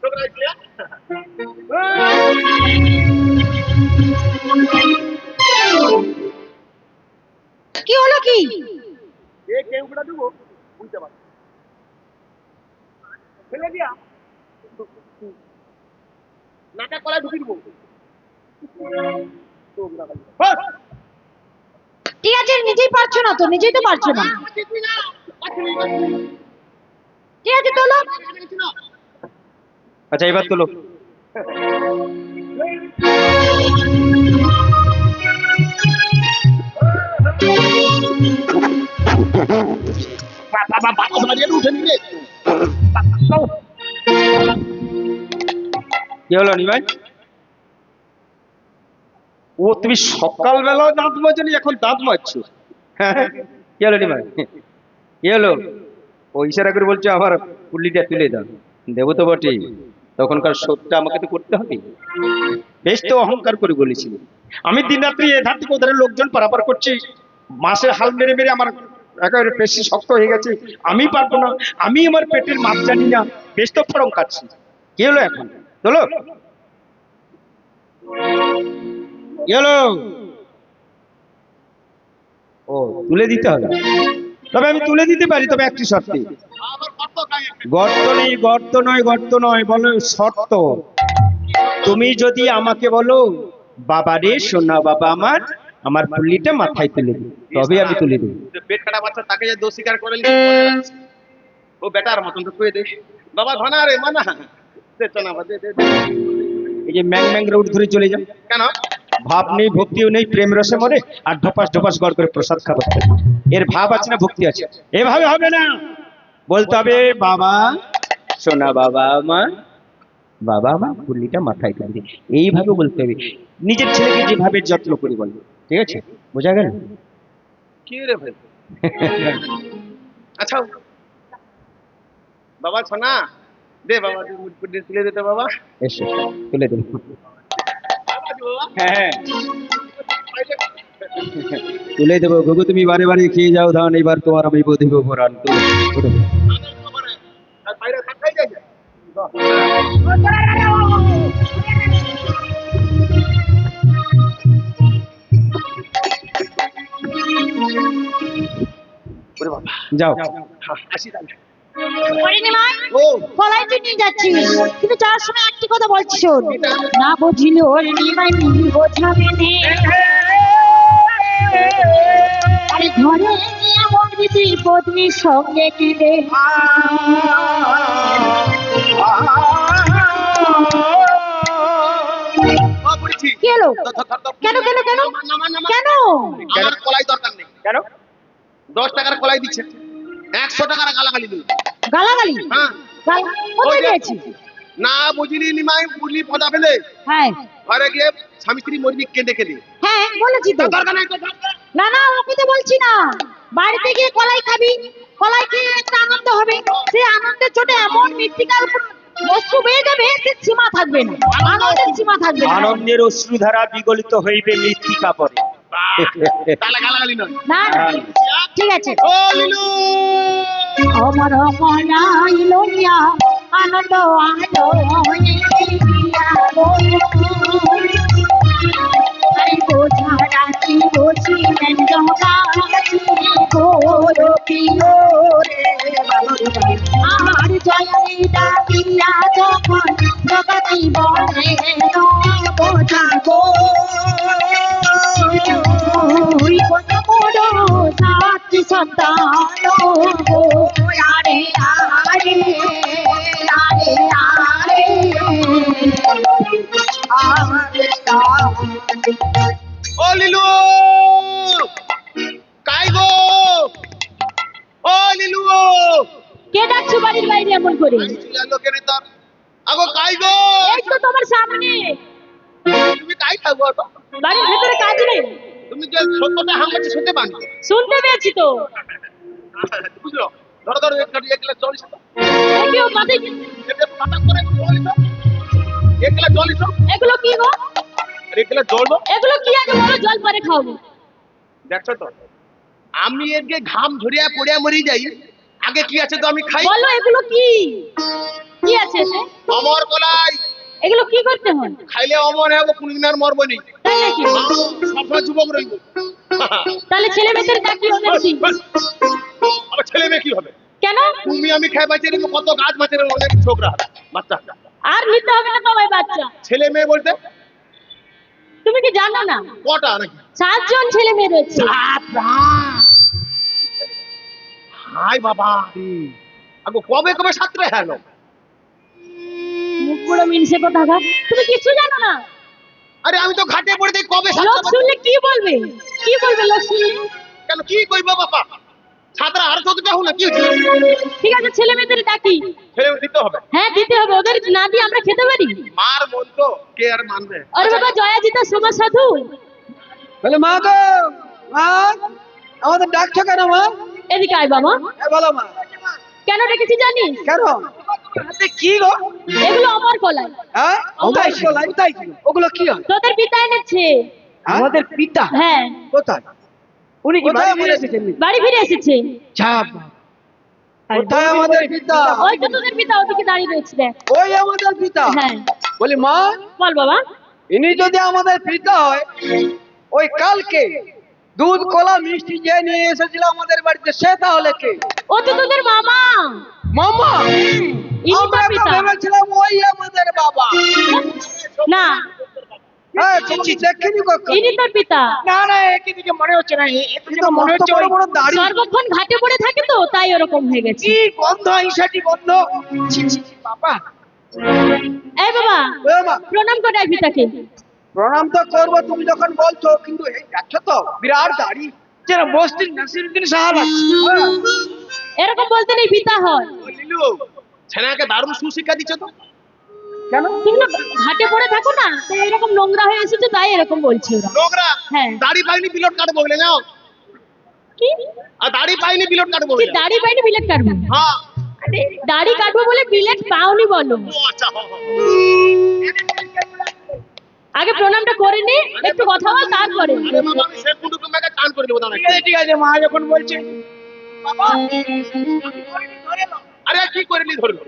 ছোকরা আইছিয়া কি হলো কি? এ কেউটা দেবো বুঝতে পার ফেলে দিয়া নাকা কলা ঢুকি দেবো ঠিক আছে নিজেই পারছো না তো, নিজেই তো পারছো না। ঠিক আছে তোলো। আচ্ছা এবার তোলো। কি হলো নিমাই? ও তুমি সকালবেলা দাঁত মাজনি, এখন দাঁত মাজছো? হ্যাঁ, কি হলো নিমাই? কি হলো? ও ইশারা করে বলছো আমার পুল্লিটা তুলে দাও, দেবো তো বটে, তখনকার শোধটা আমাকে তো করতে হবে। বেশ তো অহংকার করে বলেছিল, আমি দিন রাত্রি এধার থেকে ওধারে লোকজন পারাপার করছি, মাসের হাল মেরে মেরে আমার একেবারে পেশি শক্ত হয়ে গেছে, আমি পারবো না, আমি আমার পেটের মাপ জানি না, বেশ তো ফরম কাটছি। কি হলো এখন? চলো। কি হলো? ও তুলে দিতে হবে, তবে আমি তুলে দিতে পারি, তবে একটি শর্তে। গর্ত নেই, গর্ত নয়, গর্ত নয়, বলো শর্ত। তুমি যদি আমাকে বলো বাবা রে সোনা বাবা আমার, আমার পুল্লিটা মাথায় তুলে দিই, তবে আমি তুলে দিই। পেট কাটা বাচ্চা তাকে যে দোষ স্বীকার করে ও বেটার মতন তো কয়ে দে বাবা ধনা রে মানা দে চনা দে দে এই যে ম্যাং ম্যাং রোড ধরে চলে যাও, কেন ভাব নেই, ভক্তিও নেই, প্রেম রসে মরে, আর ঢোপাস ঢোপাস গড় করে প্রসাদ খাবো। এর ভাব আছে না ভক্তি আছে? এভাবে হবে না, বলতে হবে বাবা সোনা বাবা আমার, বাবা আমার পুল্লিটা মাথায় তুলে দিই, এইভাবে বলতে হবে। নিজের ছেলেকে যেভাবে যত্ন করি বলবো, ঠিক আছে? বোঝা গেল? কি রে ভাই আচ্ছা বাবা সোনা দে বাবা তুই মুটপুট দিয়ে তুলে দিতে বাবা এসো তুলে দেবো। বাবা দি বাবা হ্যাঁ তুলে দেবো গগু, তুমি বারে বারে খেয়ে যাও ধান, এবার তোমার আমি বধিব ভরান। আর বাইরে থাকাই যায় ওরে বাবা যাও। আসি তাহলে ওরে নিমাই, ও কলাই তুই নিয়ে যাচ্ছিস, কিন্তু যাওয়ার সময় একটি কথা বলছি শোন। না বুঝিলে ওরে নিমাই মিলি বোঝাবে নে। আরে ঘরে নিয়ে মরবি তুই পত্নীর সঙ্গে কিনে। ও পড়েছি কি এলো ধর, ধর, ধর, ধর। কেন কেন কেন নামা, নামা। কেন আমার কলাই দরকার নেই। কেন 10 টাকার কলাই দিচ্ছে, 100 টাকার গালাগালি দিল। গালাগালি হ্যাঁ, কোথায় ওই যে- দিয়েছি না বুঝলি নিমাই, বুঝলি পদা ফেলে হ্যাঁ ঘরে গিয়ে স্বামী স্ত্রী মরবি কেঁদে কেঁদে। হ্যাঁ বলেছি তো দরকার নেই, তোর দরকার। না না ওকে তো বলছি না বাড়িতে গিয়ে কলাই খাবি কলাই খেয়ে একটা আনন্দ হবে সেই আনন্দের চোটে এমন মৃত্তিকার বস্তু বেয়ে যাবে সে সীমা থাকবে না আনন্দের সীমা থাকবে না আনন্দের অশ্রুধারা বিগলিত হইবে মৃত্তিকা পরে। তাহলে গালাগালি নয়। না না ঠিক আছে ও লিলু, অমর কলাই লইয়া আনন্দ আলো বোঝা রাখি বসিলেন জগাছি গোরপি রে আর জয়নি ডাকিয়া যখন জগতি বলে বোঝা গো কত বড় সাথী সন্তান গো আরে আরে আরে আরে ও লিলু, কাই গো, ও লিলু, কে ডাকছো বাড়ির বাইরে এমন করে আমি চলে এলো কেন তোর? আগো কাই গো, এই তো তোমার সামনে তুমি কাই থাকবো তো? বাড়ির ভেতরে কাজ নেই তুমি যে সত্যটা হাঙ্গাচ্ছি শুনতে পান? শুনতে পেয়েছি তো বুঝলো? ধরো ধরো এক গ্লাস জল এসো তো। কেউ মাথায় এতে পাতা করে জল এসো। এক গ্লাস জল এসো। এগুলো কি গো আর এক গ্লাস জল দাও। এগুলো কি আগে বলো জল পরে খাওয়াবো দেখছো তো? আমি এদিকে ঘাম ঝরিয়া পড়িয়া মরি যাই, আগে কি আছে তো আমি খাই। বলো এগুলো কি কি আছে এতে অমর কলাই এগুলো কি করতে হয় খাইলে অমর হবো, কোনদিন আর মরবো নি। তাই নাকি সবসময় যুবক রইব। তাহলে ছেলে মেয়েদের ডাকি ওদের কি আবার ছেলে মেয়ে কি হবে? কেন তুমি আমি খাই বাঁচে রেখে কত গাছ বাঁচে রেখে অনেক ছোকরা বাচ্চা। আর নিতে হবে না তোমায় বাচ্চা ছেলে মেয়ে বলতে তুমি কি জানো না কটা নাকি? 7 জন ছেলে মেয়ে রয়েছে হাই বাবা, আগো কবে কবে সাঁতরে হেলো? মুখ পুরো মিনসে কথা গা তুমি কিছু জানো না আরে আমি তো ঘাটে পড়ে দেই কবে লোক সাঁতরে। শুনলে কি বলবে লোক শুনলে কেন কি কইবো বাবা? সাঁতরা আর চোদ্দটা হলো কি হচ্ছে? ঠিক আছে ছেলে মেয়েদের ডাকি ছেলে মেয়ে দিতে হবে। হ্যাঁ দিতে হবে ওদের না দিয়ে আমরা খেতে পারি মার মন তো কে আর মানবে? আরে বাবা জয়াজিতা সমাজ সাধু বলে মা গো, মা আমাদের ডাকছো কেন মা? এদিকে আয় বাবা বলো মা, কেন ডেকেছি জানিস কেন? হাতে কি গো? এগুলো আমার কলাই হ্যাঁ কোথায় ছিল? কোথায় ছিল? ওগুলো কি হয়? তোদের পিতা এনেছে আমাদের পিতা হ্যাঁ কোথায়? উনি কি বাড়ি ফিরে এসেছেন? বাড়ি ফিরে এসেছে ছাপ কোথায় আমাদের পিতা? ওই তো তোদের পিতা ওদিকে দাঁড়িয়ে রয়েছে দেখ ওই আমাদের পিতা? হ্যাঁ বলি মা, বল বাবা ইনি যদি আমাদের পিতা হয়, ওই কালকে দুধ কলা মিষ্টি যে নিয়ে এসেছিল আমাদের বাড়িতে সে তাহলে কে? ও তো তোদের মামা মামা? ইনি তোর আমরা তো পিতা ভেবেছিলাম ওই আমাদের বাবা। না হ্যাঁ তুমি দেখিনি কখন? ইনি তোর পিতা না না একই দিকে মনে হচ্ছে না, এটা তো মনে হচ্ছে বড় বড় দাড়ি। সর্বক্ষণ ঘাটে পড়ে থাকে তো তাই ওরকম হয়ে গেছে কি গন্ধ, হিংসাটি গন্ধ। ছি, ছি, ছি, বাবা এই বাবা ও মা, প্রণাম করে আয় পিতাকে প্রণাম তো করবো তুমি যখন বলছো, কিন্তু এই দেখছো তো বিরাট দাড়ি, যেন বস্তির নাসিরুদ্দিন সাহেব আছে। এরকম বলতে নেই পিতা হয় ও লিলু, ছেনাকে দারুণ সুশিক্ষা দিচ্ছ তো। কেন? তুমি না ঘাটে পড়ে থাকো না তো এরকম নোংরা হয়ে এসেছে তাই এরকম বলছে ওরা লোকরা হ্যাঁ। দাড়ি পাইনি বিলট কাটবো বলে নাও। কি আর দাড়ি পাইনি বিলট কাটবো কি বলে। দাড়ি পাইনি বিলেট কাটবো হ্যাঁ। আরে দাড়ি কাটবো বলে বিলেট পাওনি বলো ও আচ্ছা, হ্যাঁ, হ্যাঁ। আগে প্রণামটা করে নে একটু কথা বল তারপরে আরে বাবা, আমি সে কুটু তোমাকে চান করে দেবো দাঁড়া। ঠিক আছে ঠিক আছে, মা যখন বলছে আরে কি করে নি ধরলো?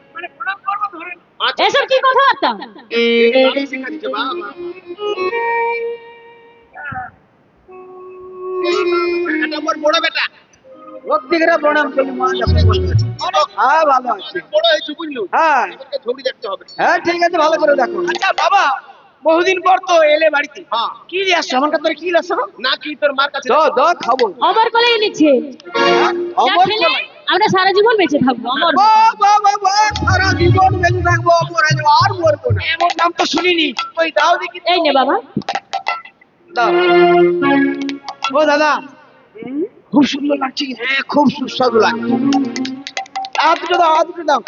আচ্ছা, এসব কি কথাবার্তা দারুণ শিক্ষা দিচ্ছে বাবা। এটা মোর বড় বেটা। ভক্তিরা প্রণাম করি মা যখন বলছে। হ্যাঁ ভালো আছে। বড় হয়েছে বুঝলো। হ্যাঁ এদেরকে ছবি দেখতে হবে। হ্যাঁ ঠিক আছে, ভালো করে দেখো। আচ্ছা বাবা, বহুদিন পর তো এলে বাড়িতে, হ্যাঁ। কি দিয়ে আসছো? আমার কাছে কি আসছো? না কি তোর মার কাছে? দাও দাও খাবো। অমর কলে এনেছে হ্যাঁ, যা অমর খেলে কলাই। আমরা সারা জীবন বেঁচে থাকবো অমর বাহ, বাহ, বাহ, বাহ, সারা জীবন বেঁচে থাকবো, অমর হয়ে যাবো, আর মরবো না। এমন নাম তো শুনিনি। ওই দাও দেখি। এই নে বাবা দাও। ও দাদা, খুব সুন্দর লাগছে। হ্যাঁ, খুব সুস্বাদু লাগছে। আর দুটো দাও, আর দুটো দাও।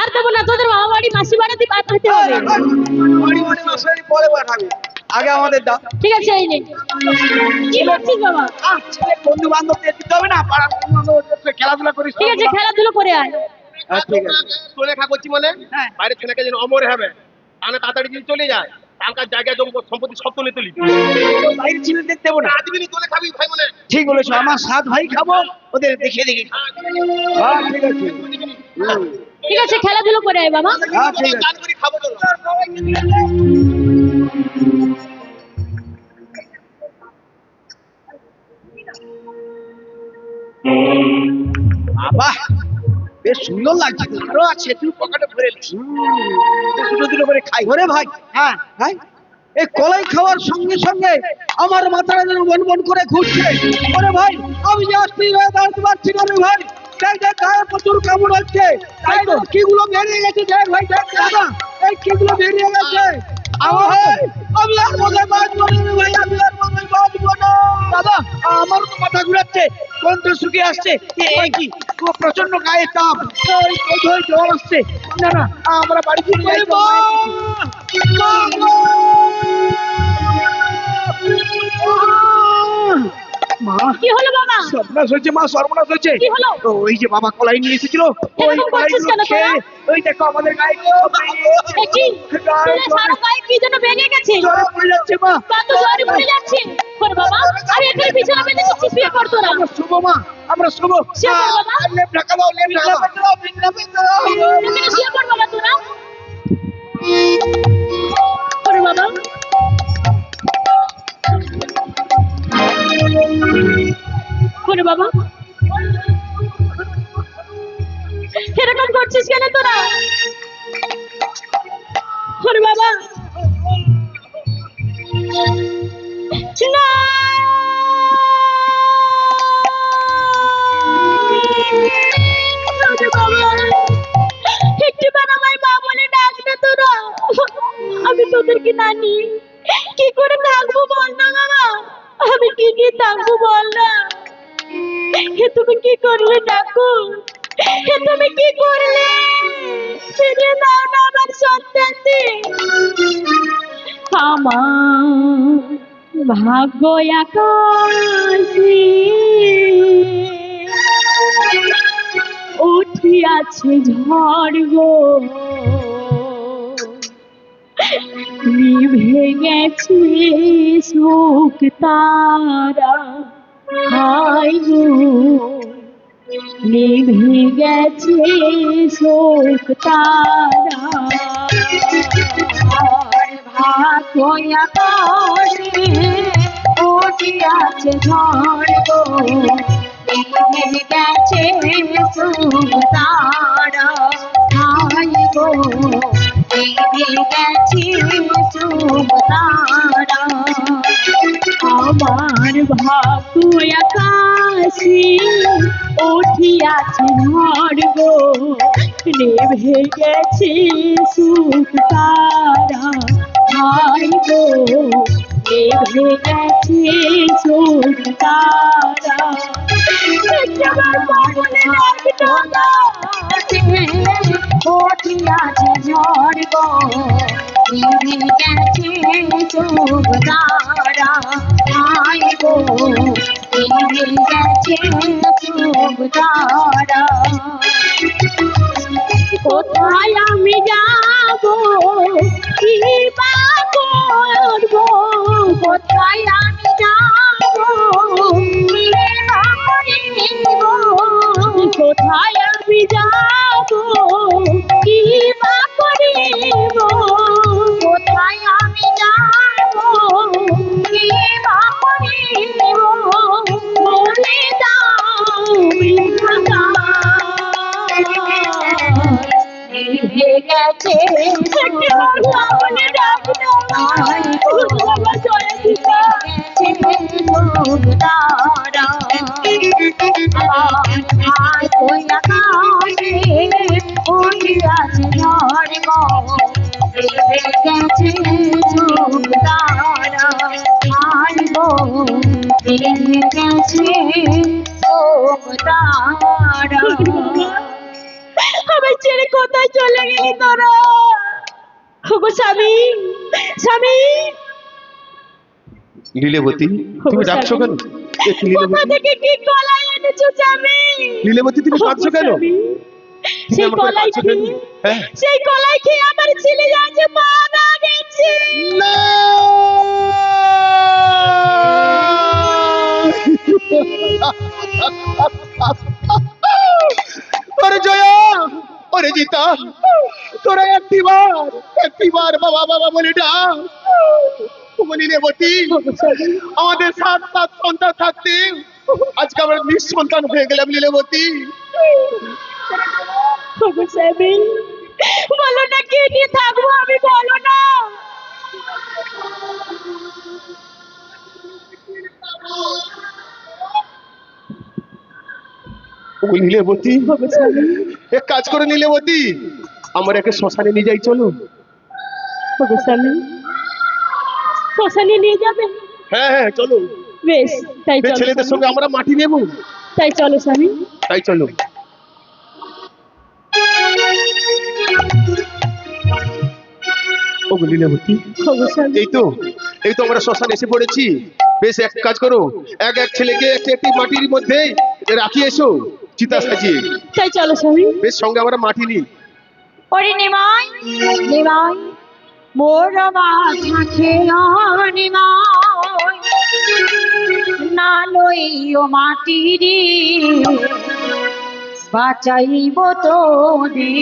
আর দেবো না, তোদের বাবা বাড়ি মাসি বাড়াতে পাঠাতে হবে। বাড়ি বাড়ি মশাই পরে পাঠাবে, আগে আমাদের দাও। ঠিক আছে, এই নে। কি করছিস বাবা? ছেলে বন্ধু বান্ধবদের দিতে হবে না, পাড়ার বন্ধু বান্ধবদের খেলাধুলা করিস। ঠিক আছে, খেলাধুলো করে আয়। ঠিক আছে। তোলে খা করছি মানে হ্যাঁ। বাইরে ছেলেকে যেন অমরে হবে তাহলে তাড়াতাড়ি যদি চলে যায় তালকার জায়গায় সম্পত্তি সব তুলে তুলি বাইরে ছেলেদের দেবো না। আজমিনি তোলে খাবি ভাই মানে ঠিক বলেছো, আমার 7 ভাই খাবো, ওদের দেখে দেখে খাবো। হ্যাঁ, ঠিক আছে। ঠিক আছে, খেলাধুলো করে আয় বাবা। হ্যাঁ, ঠিক আছে। দান করি খাবো চলো বাহ, বেশ সুন্দর লাগছে। আরো আছে, তুই পকেটে ভরে নিস। দুটো দুটো করে খাই। ওরে ভাই, হ্যাঁ ভাই, এই কলাই খাওয়ার সঙ্গে সঙ্গে আমার মাথাটা যেন বন বন করে ঘুরছে। ওরে ভাই, আমি যে অস্থির হয়ে দাঁড়াতে পারছি না রে ভাই। দেখ দেখ, গায়ে প্রচুর কামড় হচ্ছে। তাই তো কিগুলো বেরিয়ে গেছে। দেখ ভাই, দেখ দাদা, এই কিগুলো বেরিয়ে গেছে। আমি আর মনে বাঁচবো না রে ভাই, আমি আর মনে বাঁচবো না। দাদা, আমারও তো মাথা ঘুরাচ্ছে, কণ্ঠ শুকিয়ে আসছে। এই কি প্রচন্ড গায়ে তাপ, এই জ্বর আসছে। না না, আমরা বাড়ি ফিরে যাই। মা, কি হলো বাবা? সর্বনাশ হয়েছে মা, সর্বনাশ হয়েছে। কি হলো? ওই যে বাবা কলাই নিয়ে এসেছিল, ওই এরকম করছিস কলাইগুলো কেন তোরা? খেয়ে, ওই দেখো আমাদের গায়ে এ কি? তোরা সারা গায়ে কি যেন বেরিয়ে গেছে। জ্বরে পড়ে যাচ্ছে মা। কত জ্বরে পড়ে যাচ্ছে। ওরে বাবা, আমি এখানে বিছানা পেতে দিচ্ছি, শুয়ে পড় তোরা। আমরা শুভ মা, আমরা শুভ। শুয়ে পড় বাবা। লেপ ঢাকা দাও, লেপ ঢাকা দাও, লেপ ঢাকা দাও। এখানে শুয়ে পড় বাবা তোরা। ওরে বাবা, ওরে বাবা, এরকম করছিস কেন তোরা? ওরে বাবা, না। ওরে বাবা, একটিবার আমায় মা বলে ডাক না তোরা। আমি তোদেরকে না নিয়ে কি করে থাকবো বল না বাবা? আমি কি নিয়ে থাকবো বল না? হে তুমি কি করলে ঠাকুর? হে তুমি কি করলে? ফিরে দাও না আমার সন্তানকে। আমার ভাগ্য আকাশে উঠিয়াছে ঝড় গো, নিভে গেছে সুখ তারা। হায় গো, নিভে গেছে সুখ তারা। আর ভাগ্য আকাশে উঠিয়াছে ঝড় গো, নিভে গেছে সুখ তারা। হায় গো, নিভে গেছে সুখ তারা। আমার ভাগ্য আকাশে উঠিয়াছে ঝড় গো, নিভে গেছে সুখ তারা। হায় গো, নিভে গেছে সুখ তারা। উঠিয়াছে ঝড় গো, নিভে গেছে সুখ তারা। হায় গো, নিভে গেছে সুখ তারা। কোথায় আমি যাবো, কি বা করবো? কোথায় আমি যাবো, কি বা করিব? কোথায় আমি যাবো, কি বা করিব? কোথায় আমি যাবো, কি বা করিব? বলে দাও বিধাতা। নিভে গেছে সুখ গেছে তারা। আমার ছেড়ে কোথায় চলে গেলি তোরা? ওগো স্বামী, স্বামী, লীলাবতী তুমি ডাকছো কেন? এ কি কোথা লীলাবতী? থেকে কি কলাই এনেছো স্বামী? লীলাবতী তুমি কাঁদছো কেন? স্বামী, তুমি সেই আমাকে কলাই কাঁদছো কেন? খেয়ে, হ্যাঁ? সেই কলাই খেয়ে আমার ছেলে যাচ্ছে মারা গেছে। না! ওরে জয়া, ওরে জিতা, তোরা একটিবার বাবা বাবা বলে ডাক। বলি রেবতী, আমাদের সাত সন্তান থাকতে আজকে আমরা নিঃসন্তান হয়ে গেলাম লীলাবতী। ওগো স্বামী, বলো না কে নিয়ে থাকবো আমি, বলো না। লীলাবতী, এক কাজ করে লীলাবতী, আমার একে শ্মশানে নিয়ে যাই চলো। ওগো স্বামী, শ্মশানে নিয়ে যাবে? হ্যাঁ হ্যাঁ চলো, বেশ, তাই এই চলো ছেলেদের স্বামী। সঙ্গে আমরা মাটি নেব। তাই চলো স্বামী। তাই চলো। ও লীলাবতী, ওগো স্বামী, এই তো আমরা শ্মশান এসে পড়েছি। বেশ এক কাজ করো, এক এক ছেলেকে একটি একটি মাটির মধ্যে রাখি এসো চিতা সাজিয়ে। তাই চলো স্বামী। বেশ সঙ্গে আমরা মাটি নিই। ওরে নিমাই, নিমাই, মোর মাথা খেয়া নিমাই, না লইও মাটি রে, বাঁচাইব তোরে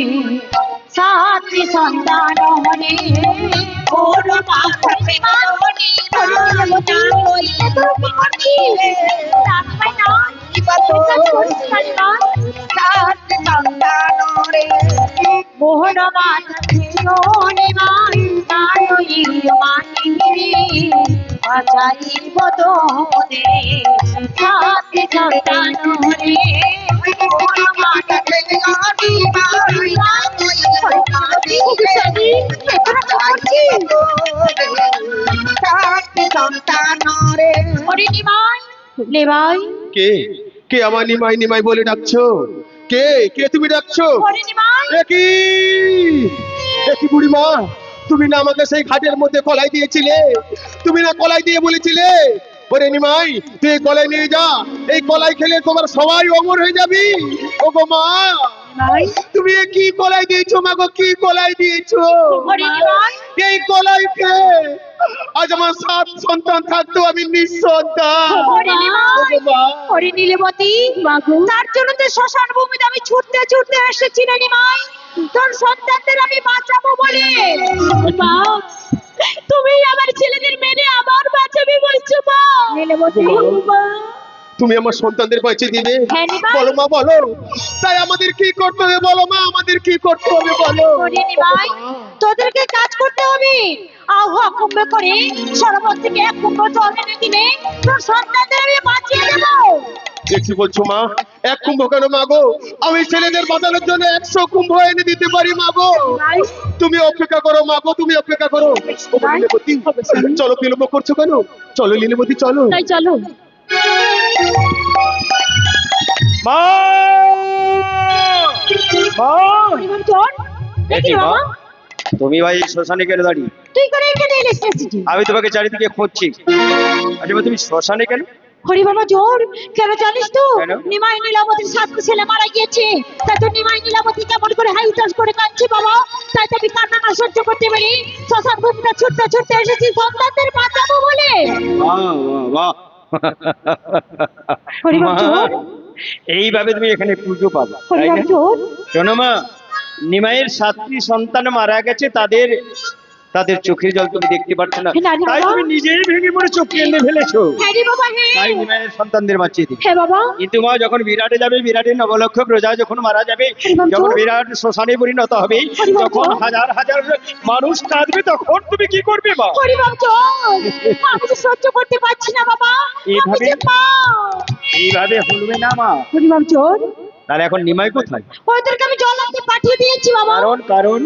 সাথী সন্তান রে। মোর মাথা খেয়া মোহন মাথা খেলো নিমাই, নারী মাটি বাঁচাইব তোরে সাথী সন্তান রে। মোহন মাথা খেলো নিমাই, ওরে নিমাই, নিমাই, কে কে আমার নিমাই নিমাই বলে ডাকছো? কে কে তুমি ডাকছো? ওরে নিমাই, একই বুড়িমা, তুমি না আমাকে সেই ঘাটের মধ্যে কলাই দিয়েছিলে? তুমি না কলাই দিয়ে বলেছিলে ওরে নিমাই তুই এই কলাই নিয়ে যা, এই কলাই খেলে তোমার সবাই অমর হয়ে যাবি। ও গো মা, তুমি এ কি কলাই দিয়েছো মা গো, কি কলাই দিয়েছো? ওরে নিমাই, এই কলাই খেয়ে আজ আমার 7 সন্তান থাকতো আমি নিঃসন্তান। ওরে নিমাই, ও গো মা, ওরে নীলবতী, তার জন্য তো শ্মশান ভূমিতে আমি ছুটতে ছুটতে এসেছি রে নিমাই, তোর সন্তানদের আমি বাঁচাবো বলে। মা, তুমি আমার ছেলেদের মেরে আবার বাঁচাবে বলছো মা? নীলবতী, তুমি আমার সন্তানদের বাঁচিয়ে দিবে? হ্যাঁ নিমাই। বলো মা বলো, তাই আমাদের কি করতে হবে বলো মা, আমাদের কি করতে হবে বলো। ওরে নিমাই, তোদেরকে কাজ করতে হবে। আহ্বা কুম্ভ করে সরোবর থেকে 1 কুম্ভ জল এনে দিলে তোর সন্তানদের আমি বাঁচিয়ে দেবো। কি বলছো মা? 1 কুম্ভ কেন মা গো, আমি ছেলেদের বাঁচানোর জন্য 100 কুম্ভ এনে দিতে পারি মা গো। তুমি অপেক্ষা করো মা গো, তুমি অপেক্ষা করো। ও লীলাবতী, চলো বিলম্ব করছো কেন? চলো লীলাবতী চলো। তাই চলো। মা! মা! পরিবার চল। দেখি মা, বাবা, তুমি ভাই শ্মশানে কেন দাঁড়িয়ে? তুই করে এখানে এসেছিস? আমি তোমাকে চারিদিকে খুঁজছি। আচ্ছা মা, তুমি শ্মশানে কেন? হরি বাবা জোর, কেন জানিস তো? কেন? নিমাই নীলাবতীর 7 ছেলে মারা গিয়েছে, তাই তো নিমাই নীলাবতী কেমন করে হাই উচ্ছ্বাস করে কাঁদছে বাবা। তাই তো আমি কান্না না সহ্য করতে পারি শ্মশান ভূমিতে ছুটতে ছুটতে এসেছি সন্তানদের বাঁচাবো বলে। বাহ, বাহ, বাহ। হরি বাবা মা, জোর, এইভাবে তুমি এখানে পুজো পাবা, হরি তাই বাবা না? জোর। শোনো মা, নিমাইয়ের 7টি সন্তান মারা গেছে, তাদের চোখের জল তুমি দেখতে পাচ্ছ না, না রে তাই বাবা। তুমি নিজেই ভেঙে পড়ে চোখ কেঁদে ফেলেছো। হ্যাঁ রে বাবা, তাই হ্যাঁ। নিমাইয়ের সন্তানদের বাঁচিয়ে দিবে। হ্যাঁ বাবা। কিন্তু মা, যখন বিরাটে যাবে, বিরাটের 9 লক্ষ প্রজা যখন মারা যাবে, হরিবাম যখন তো। বিরাট শ্মশানে পরিণত হবে, হরিবাম তখন তো। হাজার হাজার মানুষ কাঁদবে, তখন তুমি কি করবে মা? হরি বাবা জোর, আমি তো সহ্য করতে পারছি না বাবা। আমি এইভাবে? যে মা। এইভাবে হলবে না মা। হরি বাবা জোর, তাহলে এখন নিমাই কোথায়? ওদেরকে আমি জল আনতে পাঠিয়ে দিয়েছি বাবা। কারণ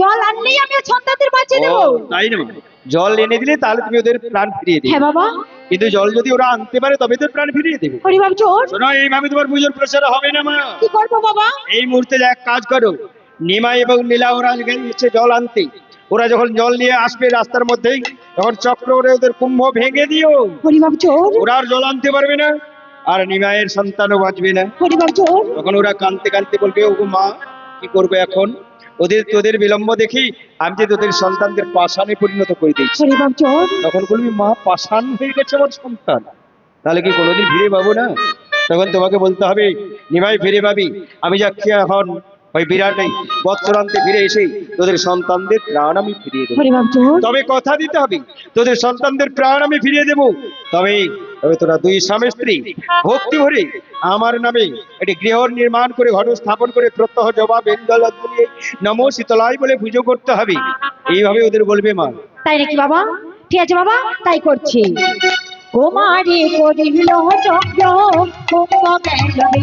জল আনলেই আমি সন্তানদের বাঁচিয়ে ও, দেবো। তাই না মা? জল এনে দিলে তাহলে তুমি ওদের প্রাণ ফিরিয়ে দিবে। হ্যাঁ বাবা। কিন্তু জল যদি ওরা আনতে পারে তবে তো প্রাণ ফিরিয়ে দেবে। হরিবাব চোর শোনো, এইভাবে তোমার পুজোর প্রচার হবে না মা। কি করবো বাবা? এই মুহূর্তে এক কাজ করো, নিমাই এবং নীলা ওরা গেছে জল আনতে। ওরা যখন জল নিয়ে আসবে রাস্তার মধ্যেই, তখন চক্র করে ওদের কুম্ভ ভেঙে দিও। হরিবাব চোর ওরা আর জল আনতে পারবে না, আর নিমাইয়ের সন্তানও বাঁচবে না। হরিবাব চোর তখন ওরা কাঁদতে কাঁদতে বলবে, ওগো মা, কি করবে এখন? তোদের বিলম্ব দেখি আমি যে তোদের সন্তানদের পাষাণে পরিণত করে দিয়েছি। হরিবাব চোর তখন বলবি, মা, পাষাণ হয়ে গেছে আমার সন্তান, তাহলে কি কোনোদিন ফিরে পাবো না? তখন তোমাকে বলতে হবে, নিমাই ফিরে পাবি, আমি যাচ্ছি এখন ওই বিরাটে বৎসরান্তে ফিরে এসে তোদের সন্তানদের প্রাণ আমি ফিরিয়ে দেবো। হরিবাব চোর তবে কথা দিতে হবে, তোদের সন্তানদের প্রাণ আমি ফিরিয়ে দেবো। তবে তবে তোরা দুই স্বামী স্ত্রী ভক্তি ভরে আমার নামে একটি গৃহ নির্মাণ করে, ঘট স্থাপন করে, প্রত্যহ জবা বেঙ্গল দিয়ে নমো শীতলাই বলে পুজো করতে হবে। এইভাবে ওদের বলবে মা। তাই নাকি বাবা? ঠিক আছে বাবা, তাই করছি। কুমারী করিল চক্র কুম্ভ গেলবে,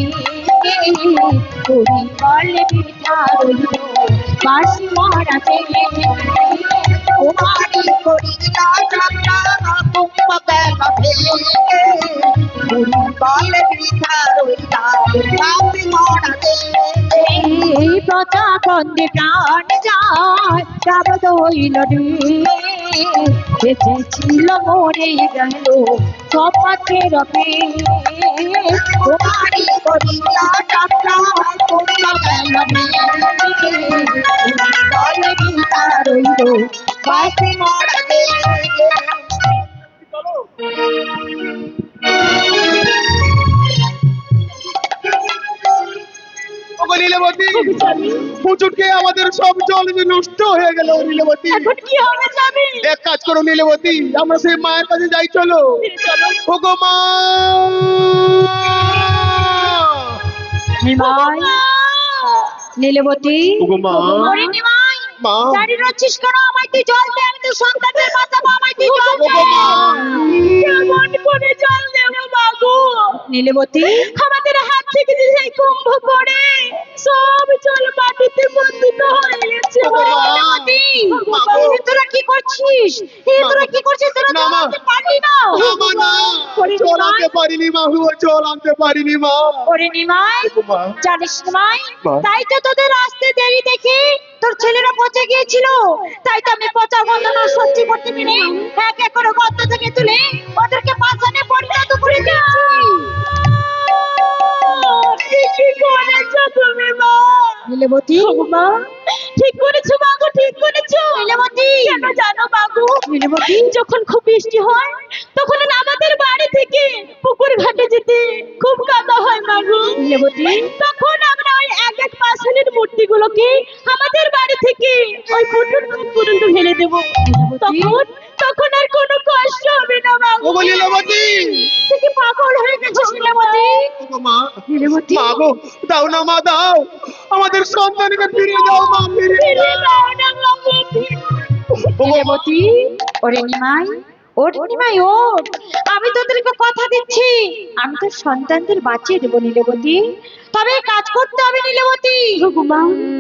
পুরী বলে পিঠা রইল বাসি মরাতে। কুমারী করিল চক্র কুম্ভ গেলবে, পুরী বলে পিঠা রইল বাসি মরাতে। এই প্রজাপন্দে প্রাণ যায় যাবত হইল রে, বেঁচেছিল মরে গেল সব পথে রবে। কুমারী করিল চক্র কুম্ভ গেলবে, বলে পিতা রইল বাসি মরাতে। ওগো নীলবতী, হুজুরকে আমাদের সব জল যে নষ্ট হয়ে গেল নীলবতী। এখন কি হবে যাবি? এক কাজ করো নীলবতী, আমরা সেই মায়ের কাছে যাই, চলো। ওগো মা, নিমাই, নীলবতী, ওগো মা, ওরে নিমাই, মা, দাঁড়িয়ে রচ্ছিস কেন? আমায় তুই জল দে, আমি তো সন্তানদের বাঁচাবো, আমায় তুই জল দে। ওগো মা। কেমন করে জল দেবো বাবু? নীলবতী, আমাদের হাত থেকে যে সেই কুম্ভ পড়ে সব জল মাটিতে পতিত হয়ে গেছে। ওগো মা। নীলবতী, মা গো। এ তোরা কি করছিস? তোরা কি করছিস? তোরা না, জল মা। আনতে পারলি না? না মা, না, ওরে জল নিমাই, আনতে পারিনি মা, জল আনতে পারিনি মা। ওরে নিমাই, ওগো মা। জানিস নিমাই, মা। তাই তো তোদের আসতে দেরি দেখে তোর ছেলেরা পচে গিয়েছিল। তাই তো আমি পচা গন্ধ না সহ্য করতে পেরে এক এক করে গর্ত থেকে তুলে ওদেরকে পাছানে পরিণত করে দিয়েছি। কি করেছো তুমি মা? নীলবতী, মা, ঠিক করেছো মা গো, ঠিক করেছো। নীলবতী, কেন জানো বাবু? নীলবতী, যখন খুব বৃষ্টি হয় তখন আমাদের বাড়ি থেকে পুকুর ঘাটে যেতে খুব কাদা হয় মা গো। নীলবতী, তখন আমরা ওই এক এক পাষাণের মূর্তিগুলোকে আমাদের বাড়ি থেকে ওই পুকুর পর্যন্ত ফেলে দেবো। তখন তখন আর কোনো কষ্ট হবে না মা গো। ওগো নীলবতী, তুই কি পাগল হয়ে গেছিস নীলবতী? ওগো মা, নীলবতী, মা গো, দাও না মা, দাও, আমাদের সন্তানকে ফিরিয়ে দাও মা, ফিরিয়ে দাও। নীলবতী, ওরে নিমাই, ওর নিমাই, ওর, আমি তোদেরকে কথা দিচ্ছি, আমি তোর সন্তানদের বাঁচিয়ে দেবো নীলবতী। তবে কাজ করতে হবে নীলবতী।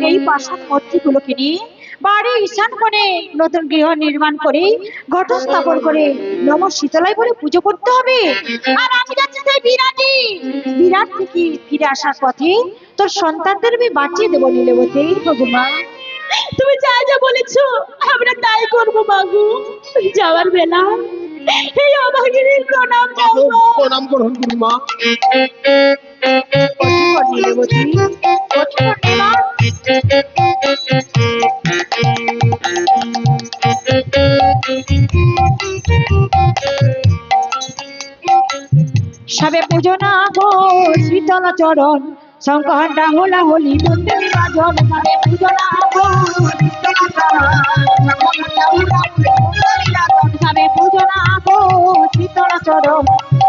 এই পাষাণ মূর্তিগুলোকে নিয়ে বাড়ি ঈশান কোণে নতুন গৃহ নির্মাণ করে ঘট স্থাপন করে নম শীতলাই বলে পুজো করতে হবে। আর আমি যাচ্ছি সেই বিরাট থেকে ফিরে আসার পথে তোর সন্তানদের আমি বাঁচিয়ে দেবো নীলবতী। ভগবান, তুমি যা যা বলেছো আমরা তাই করবো মাগু। যাওয়ার বেলা এই অভাগিনীর প্রণাম জানাবো। প্রণাম গ্রহণ করুন মা। নীলবতী, সবে পুজো না গো শীতল চরণ শঙ্করটা হোলা হোলি মন্দির বাজন। সবে পুজো না গো শীতল চরণ শঙ্করটা হোলা হোলি মন্দির বাজন। সবে পুজো না গো শীতল চরণ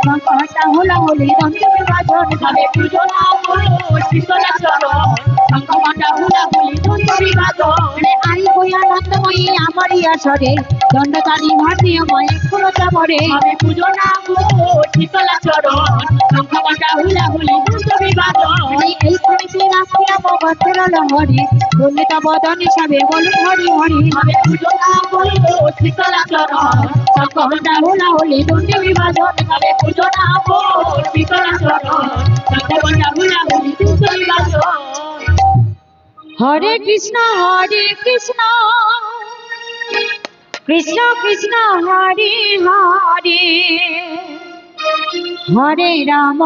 শঙ্করটা হোলা হোলি মন্দির বাজন। সবে পুজো না গো শীতল চরণ শঙ্করটা হোলা হোলি মন্দির বাজন। আই বইয়া নন্দময়ী আমারই আসরে দণ্ডকারী ভারতীয়ময় কুলতা মরে। সবে পুজো না গো শীতল চরণ শঙ্করটা হোলা হোলি মন্দির বাজন। এই কমিতে রাখিয়া ভক্তের লহরে বলিতা বদনে সবে বলুন হরি হরি। সবে পুজো না গো শীতলা চরণ সকলটা হোলা হলি দুটি বিভাজন তবে পুজো না ভোর শীতলা চরণ সকলটা হোলা হলি দুটি বিভাজন হরে কৃষ্ণ কৃষ্ণ কৃষ্ণ হরে হরে হরে রাম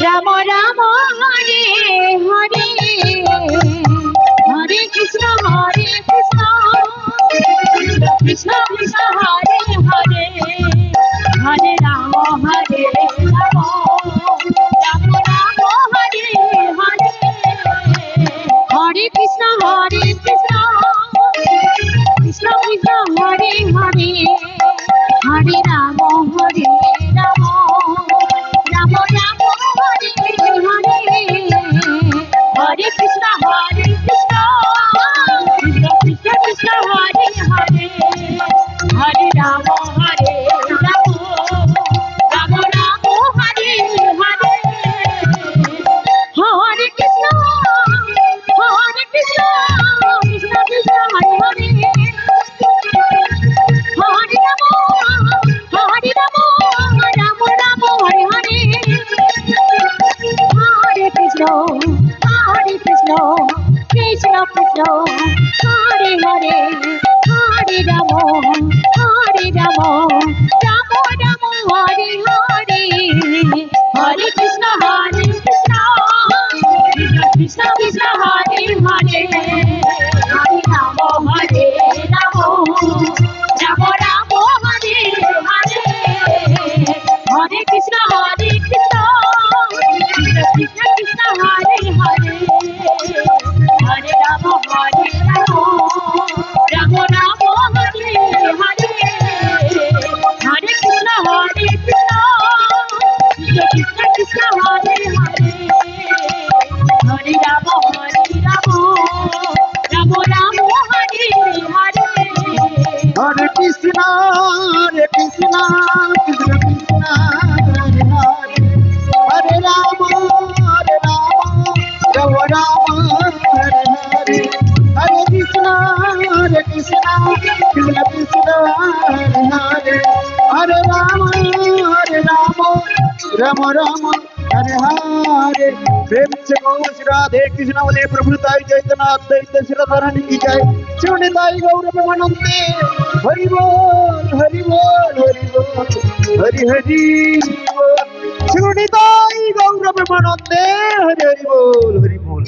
রাম রাম হরে হরে হরে কৃষ্ণ কৃষ্ণ কৃষ্ণ হরে হরে হরে রাম রাম রাম রাম হরে হরে হরে কৃষ্ণ কৃষ্ণ কৃষ্ণ হরে হরে হরে রাম রাম রাম রাম হরে হরে হরে কৃষ্ণ কৃষ্ণ কৃষ্ণ কৃষ্ণ হরে হরে হরে রাম রাম রাম রাম হরে হরে হরে কৃষ্ণ কৃষ্ণ কৃষ্ণ হরে হরে হরে রাম রাম রাম হরে হরে হরে কৃষ্ণ কৃষ্ণ কৃষ্ণ হরে হরে হরে রাম রাম রাম হরে হরে হরে কৃষ্ণ কৃষ্ণ কৃষ্ণ কৃষ্ণ হরে হরে হরে রাম রাম রাম রাম হরে হরে হরে কৃষ্ণ কৃষ্ণ কৃষ্ণ কৃষ্ণ হরে হরে হরে রাম রাম রাম হরে হরে হরে কৃষ্ণ কৃষ্ণ কৃষ্ণ কৃষ্ণ হরে হরে হরে রাম রাম রাম হরে হরে হরে কৃষ্ণ কৃষ্ণ কৃষ্ণ হরে হরে হরে রাম রাম রাম হরে হরে হরে কৃষ্ণ কৃষ্ণ কৃষ্ণ হরে হরে হরে রাম राम राम हरे हरे प्रेम से गौ श्री राधे कृष्ण बोले प्रभु ताई चैतन्य दैत श्री धरणी की जय शिव ताई गौर प्रेमानंदे हरि बोल हरि बोल हरि बोल हरि हरि बोल शिव ताई गौर प्रेमानंदे हरि हरि बोल